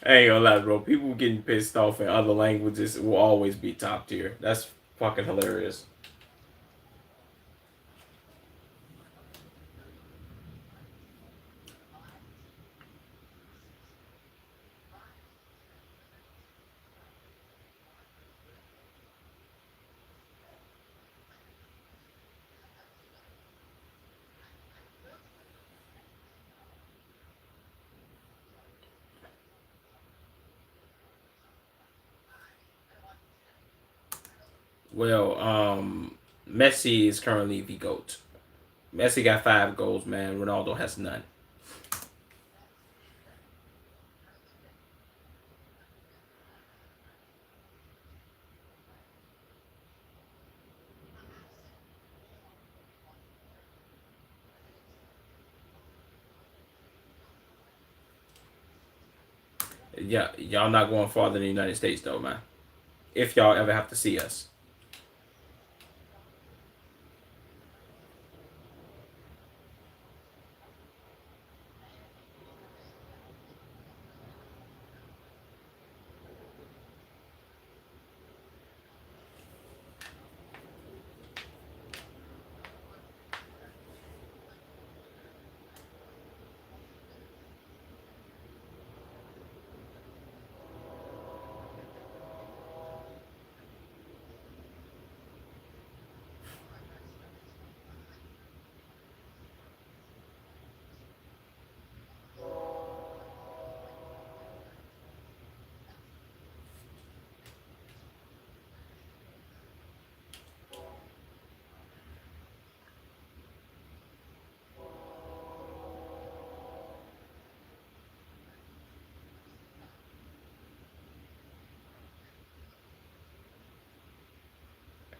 I ain't gonna lie, bro. People getting pissed off in other languages will always be top tier. That's fucking hilarious. Well, Messi is currently the GOAT. Messi got 5 goals, man. Ronaldo has none. Yeah, y'all not going farther than the United States though, man. If y'all ever have to see us.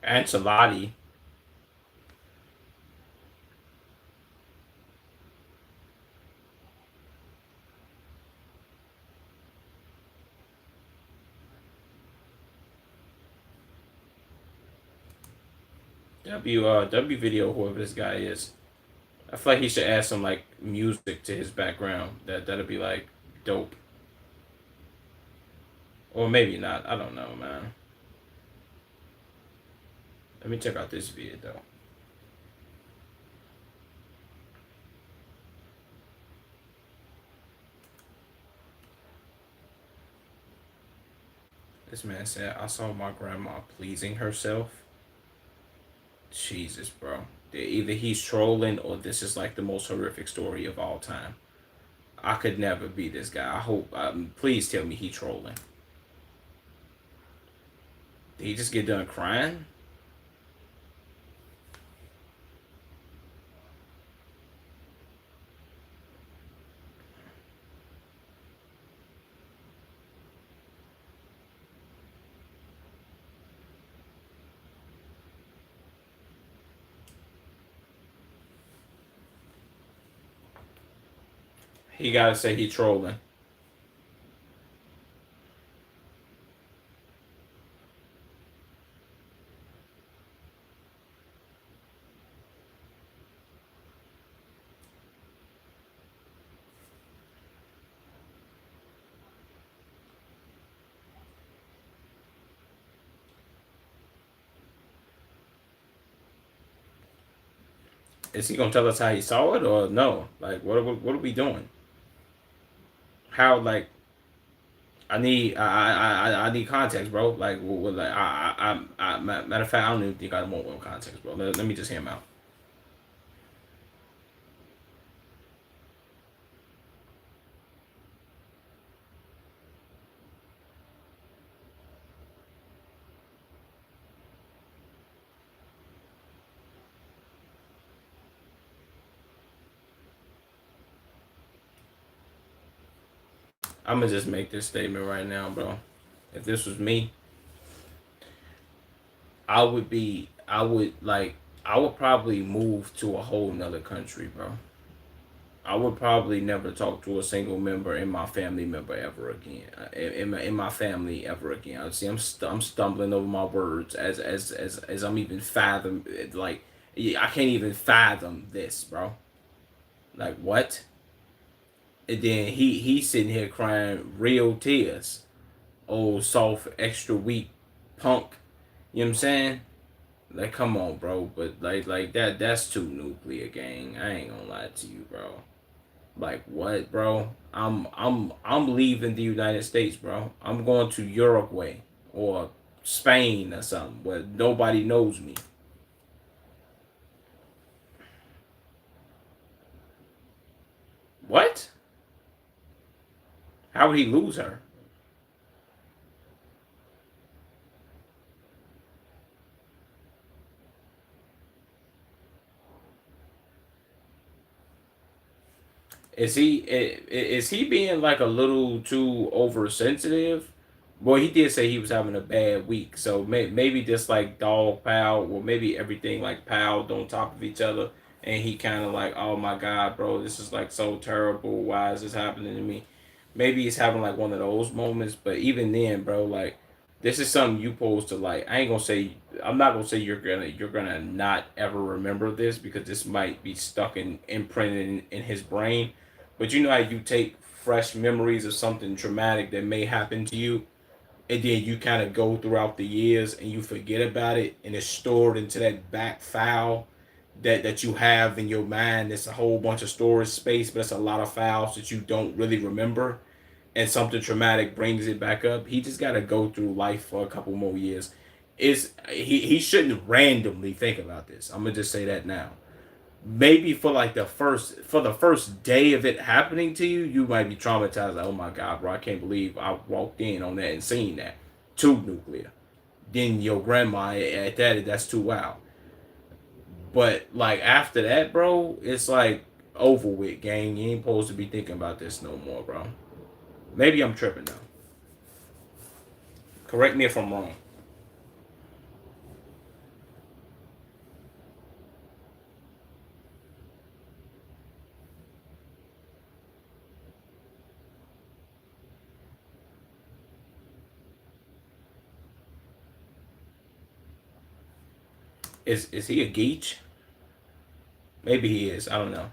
Ancelotti. W video, whoever this guy is. I feel like he should add some like music to his background. That'll be like dope. Or maybe not. I don't know, man. Let me check out this video though. This man said, I saw my grandma pleasing herself. Jesus, bro. Either he's trolling or this is like the most horrific story of all time. I could never be this guy. I hope. Please tell me he trolling. Did he just get done crying? He gotta say he trolling. Is he gonna tell us how he saw it or no? Like, what are we doing? How like I need context, bro. Like, like matter of fact, I don't even think I want one context, bro. Let me just hear him out. I'm gonna just make this statement right now, bro. If this was me, I would probably move to a whole nother country, bro. I would probably never talk to a single member in my family member ever again. In my family ever again. I see. I'm stumbling over my words as I'm even fathom like yeah, I can't even fathom this, bro. Like what? And then he's sitting here crying real tears. Old soft, extra weak punk. You know what I'm saying? Like, come on, bro. But like that's too nuclear, gang. I ain't gonna lie to you, bro. Like what, bro? I'm leaving the United States, bro. I'm going to Uruguay or Spain or something where nobody knows me. What? How would he lose her? Is he being like a little too oversensitive? Well, he did say he was having a bad week, so maybe just like dog piled, or maybe everything like piled on top of each other, and he kind of like, oh my god, bro, this is like so terrible. Why is this happening to me? Maybe he's having like one of those moments, but even then, bro, like this is something you supposed to like. I ain't gonna say I'm not gonna say you're gonna not ever remember this because this might be stuck in imprinted in his brain. But you know how you take fresh memories of something traumatic that may happen to you, and then you kind of go throughout the years and you forget about it, and it's stored into that back file that you have in your mind. It's a whole bunch of storage space, but it's a lot of files that you don't really remember, and something traumatic brings it back up. He just got to go through life for a couple more years. Is he shouldn't randomly think about this. I'm gonna just say that now. Maybe for like the first day of it happening to you, you might be traumatized. Like, oh my god, bro, I can't believe I walked in on that and seen that. Too nuclear. Then your grandma at that, that's too wild. But like after that, bro, it's like over with, gang. You ain't supposed to be thinking about this no more, bro. Maybe I'm tripping though. Correct me if I'm wrong. Is he a geech? Maybe he is. I don't know.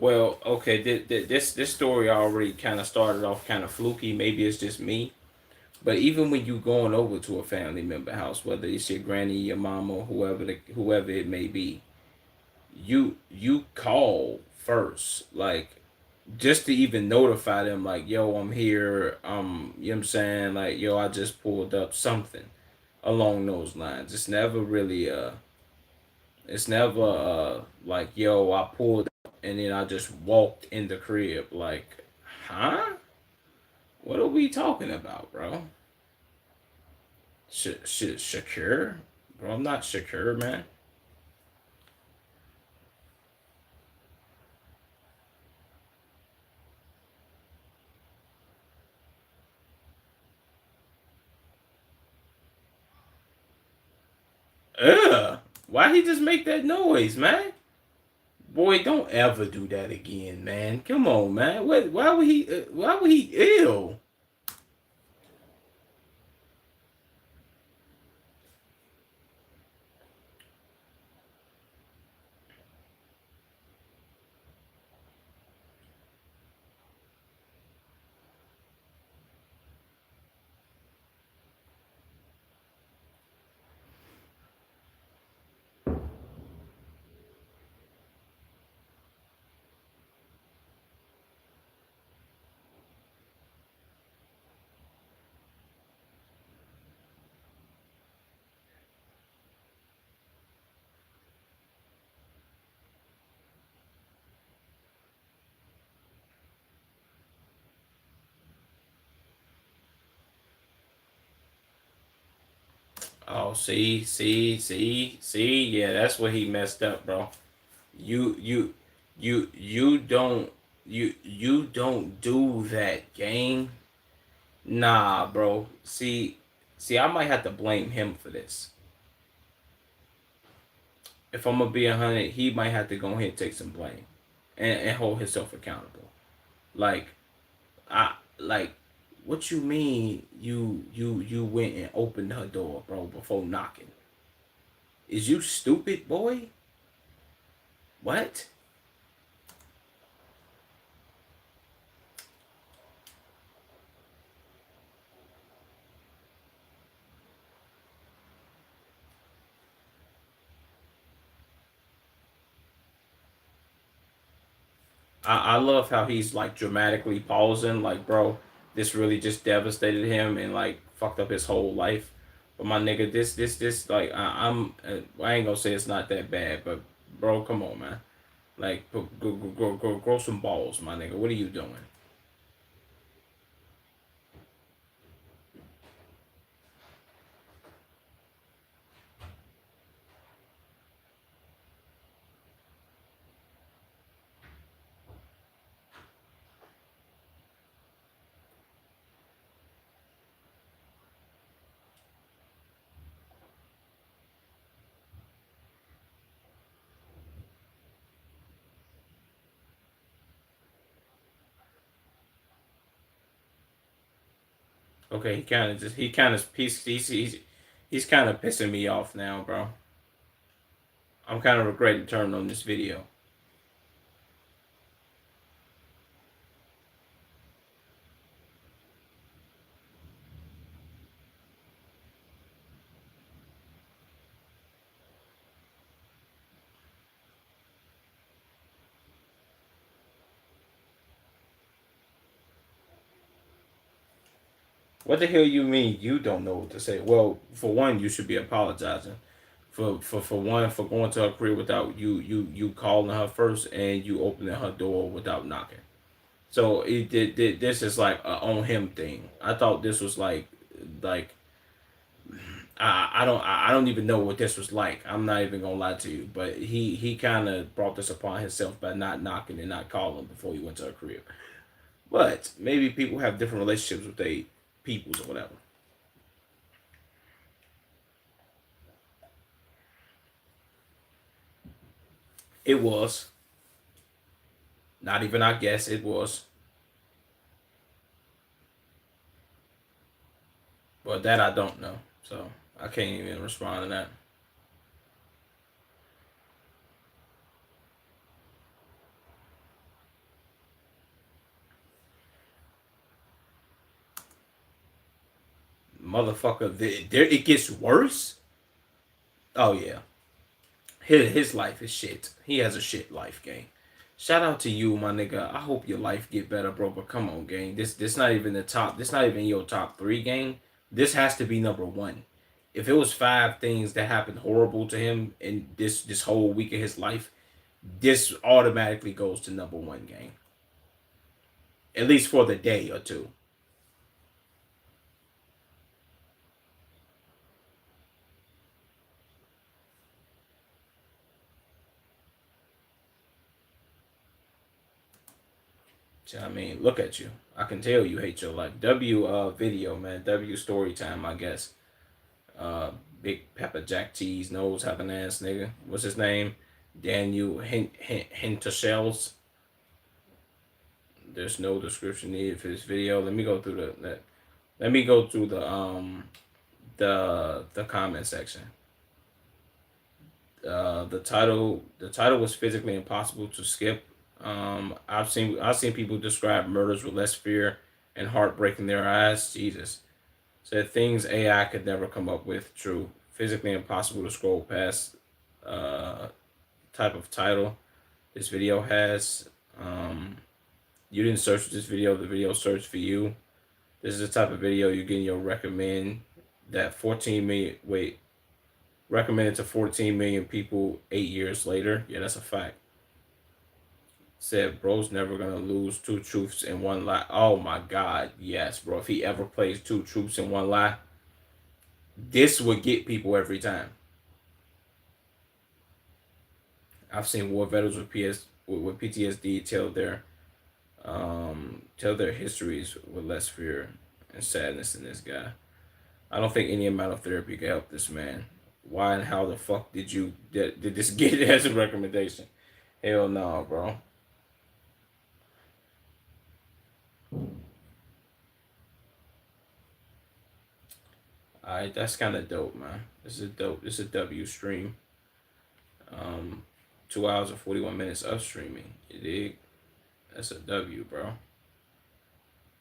Well, okay, this story already kind of started off kind of fluky. Maybe it's just me, but even when you going over to a family member house, whether it's your granny, your mama, whoever it may be, you call first, like just to even notify them, like, yo, I'm here. You know what I'm saying? Like, yo, I just pulled up something along those lines. It's never like, yo, I pulled up and then I just walked in the crib. Like, huh? What are we talking about, bro? Secure? Bro, I'm not secure, man. Ugh. Why he just make that noise, man? Boy, don't ever do that again, man. Come on, man. What? Why would he? Why would he? Ew. Oh, see. Yeah, that's where he messed up, bro. You, you, you don't do that, gang. Nah, bro. See, I might have to blame him for this. If I'm gonna be 100, he might have to go ahead and take some blame, and hold himself accountable. Like, like, what you mean? You went and opened her door, bro, before knocking? Is you stupid, boy? What? I love how he's like dramatically pausing, like, bro, this really just devastated him and like fucked up his whole life. But my nigga, this, like, I ain't gonna say it's not that bad, but bro, come on, man. Like, grow some balls, my nigga. What are you doing? Okay, he's kind of pissing me off now, bro. I'm kind of regretting turning on this video. What the hell you mean you don't know what to say? Well, for one, you should be apologizing. For one, for going to her crib without you calling her first and you opening her door without knocking. So this is like a on him thing. I thought this was like I don't even know what this was like. I'm not even gonna lie to you, but he kind of brought this upon himself by not knocking and not calling before he went to her crib. But maybe people have different relationships with their peoples or whatever. It was not even. I guess it was, but that I don't know. So I can't even respond to that. motherfucker, there it gets worse. Oh yeah, his life is shit. He has a shit life, gang. Shout out to you, my nigga. I hope your life get better, bro. But come on, gang. This not even the top. This not even your top three, gang. This has to be number one. If it was five things that happened horrible to him in this whole week of his life, this automatically goes to number one, gang. At least for the day or two. I mean, look at you. I can tell you hate your life. W video, man. W story time, I guess. Uh Big Pepper Jack Cheese nose having ass nigga. What's his name? Daniel Hintershells. There's no description needed for this video. Let me go through let me go through the comment section. The title was physically impossible to skip. I've seen people describe murders with less fear and heartbreak in their eyes. Jesus. Said things AI could never come up with. True. Physically impossible to scroll past. Uh, type of title this video has. You didn't search for this video. The video searched for you. This is the type of video you're getting your recommend that 14 million. Wait, recommended to 14 million people 8 years later. Yeah, that's a fact. Said bro's never gonna lose two truths in one lie. Oh my god, yes, bro. If he ever plays two truths in one lie, this would get people every time. I've seen war veterans with PTSD tell their histories with less fear and sadness than this guy. I don't think any amount of therapy can help this man. Why and how the fuck did this get it as a recommendation? Hell no, bro. Alright, that's kind of dope, man. This is dope. This is a W stream. Um, 2 hours and 41 minutes of streaming. You dig? That's a W, bro.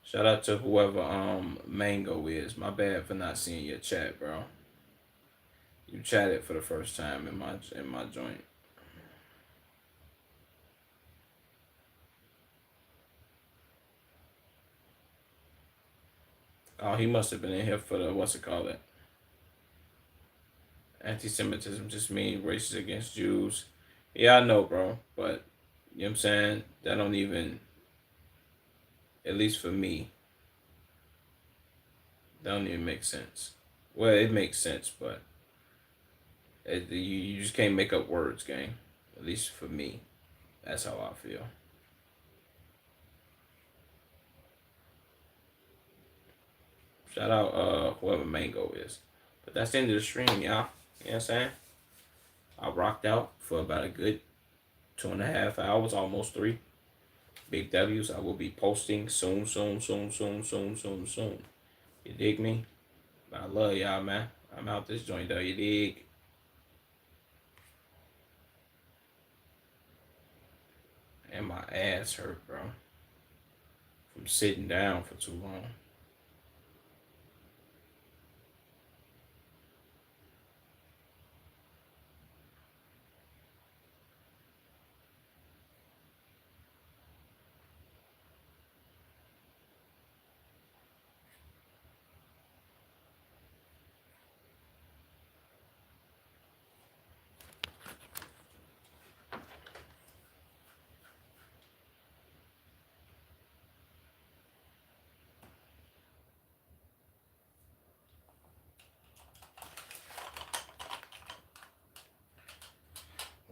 Shout out to whoever Mango is. My bad for not seeing your chat, bro. You chatted for the first time in my joint. Oh, he must have been in here for the what's it called it? Anti-Semitism just mean racist against Jews. Yeah, I know, bro. But you know what I'm saying? That don't even, at least for me, that don't even make sense. Well, it makes sense, but you just can't make up words, gang. At least for me, that's how I feel. Shout out whoever Mango is. But that's the end of the stream, y'all. You know what I'm saying? I rocked out for about a good 2.5 hours, almost three. Big W's. I will be posting soon, soon, soon, soon, soon, soon, soon. You dig me? I love y'all, man. I'm out this joint though, you dig? And my ass hurt, bro. From sitting down for too long.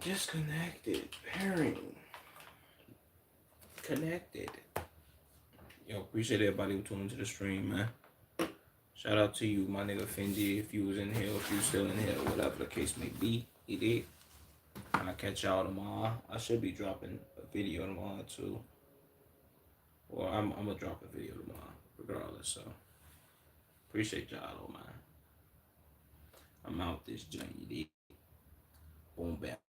Disconnected. Pairing. Connected. Yo, appreciate everybody who tuned into the stream, man. Shout out to you, my nigga Fendi, if you was in here, if you still in here, whatever the case may be. You did. I'll catch y'all tomorrow. I should be dropping a video tomorrow too. Well, I'm gonna drop a video tomorrow, regardless. So appreciate y'all, man. I'm out this joint. You did. Boom, bam.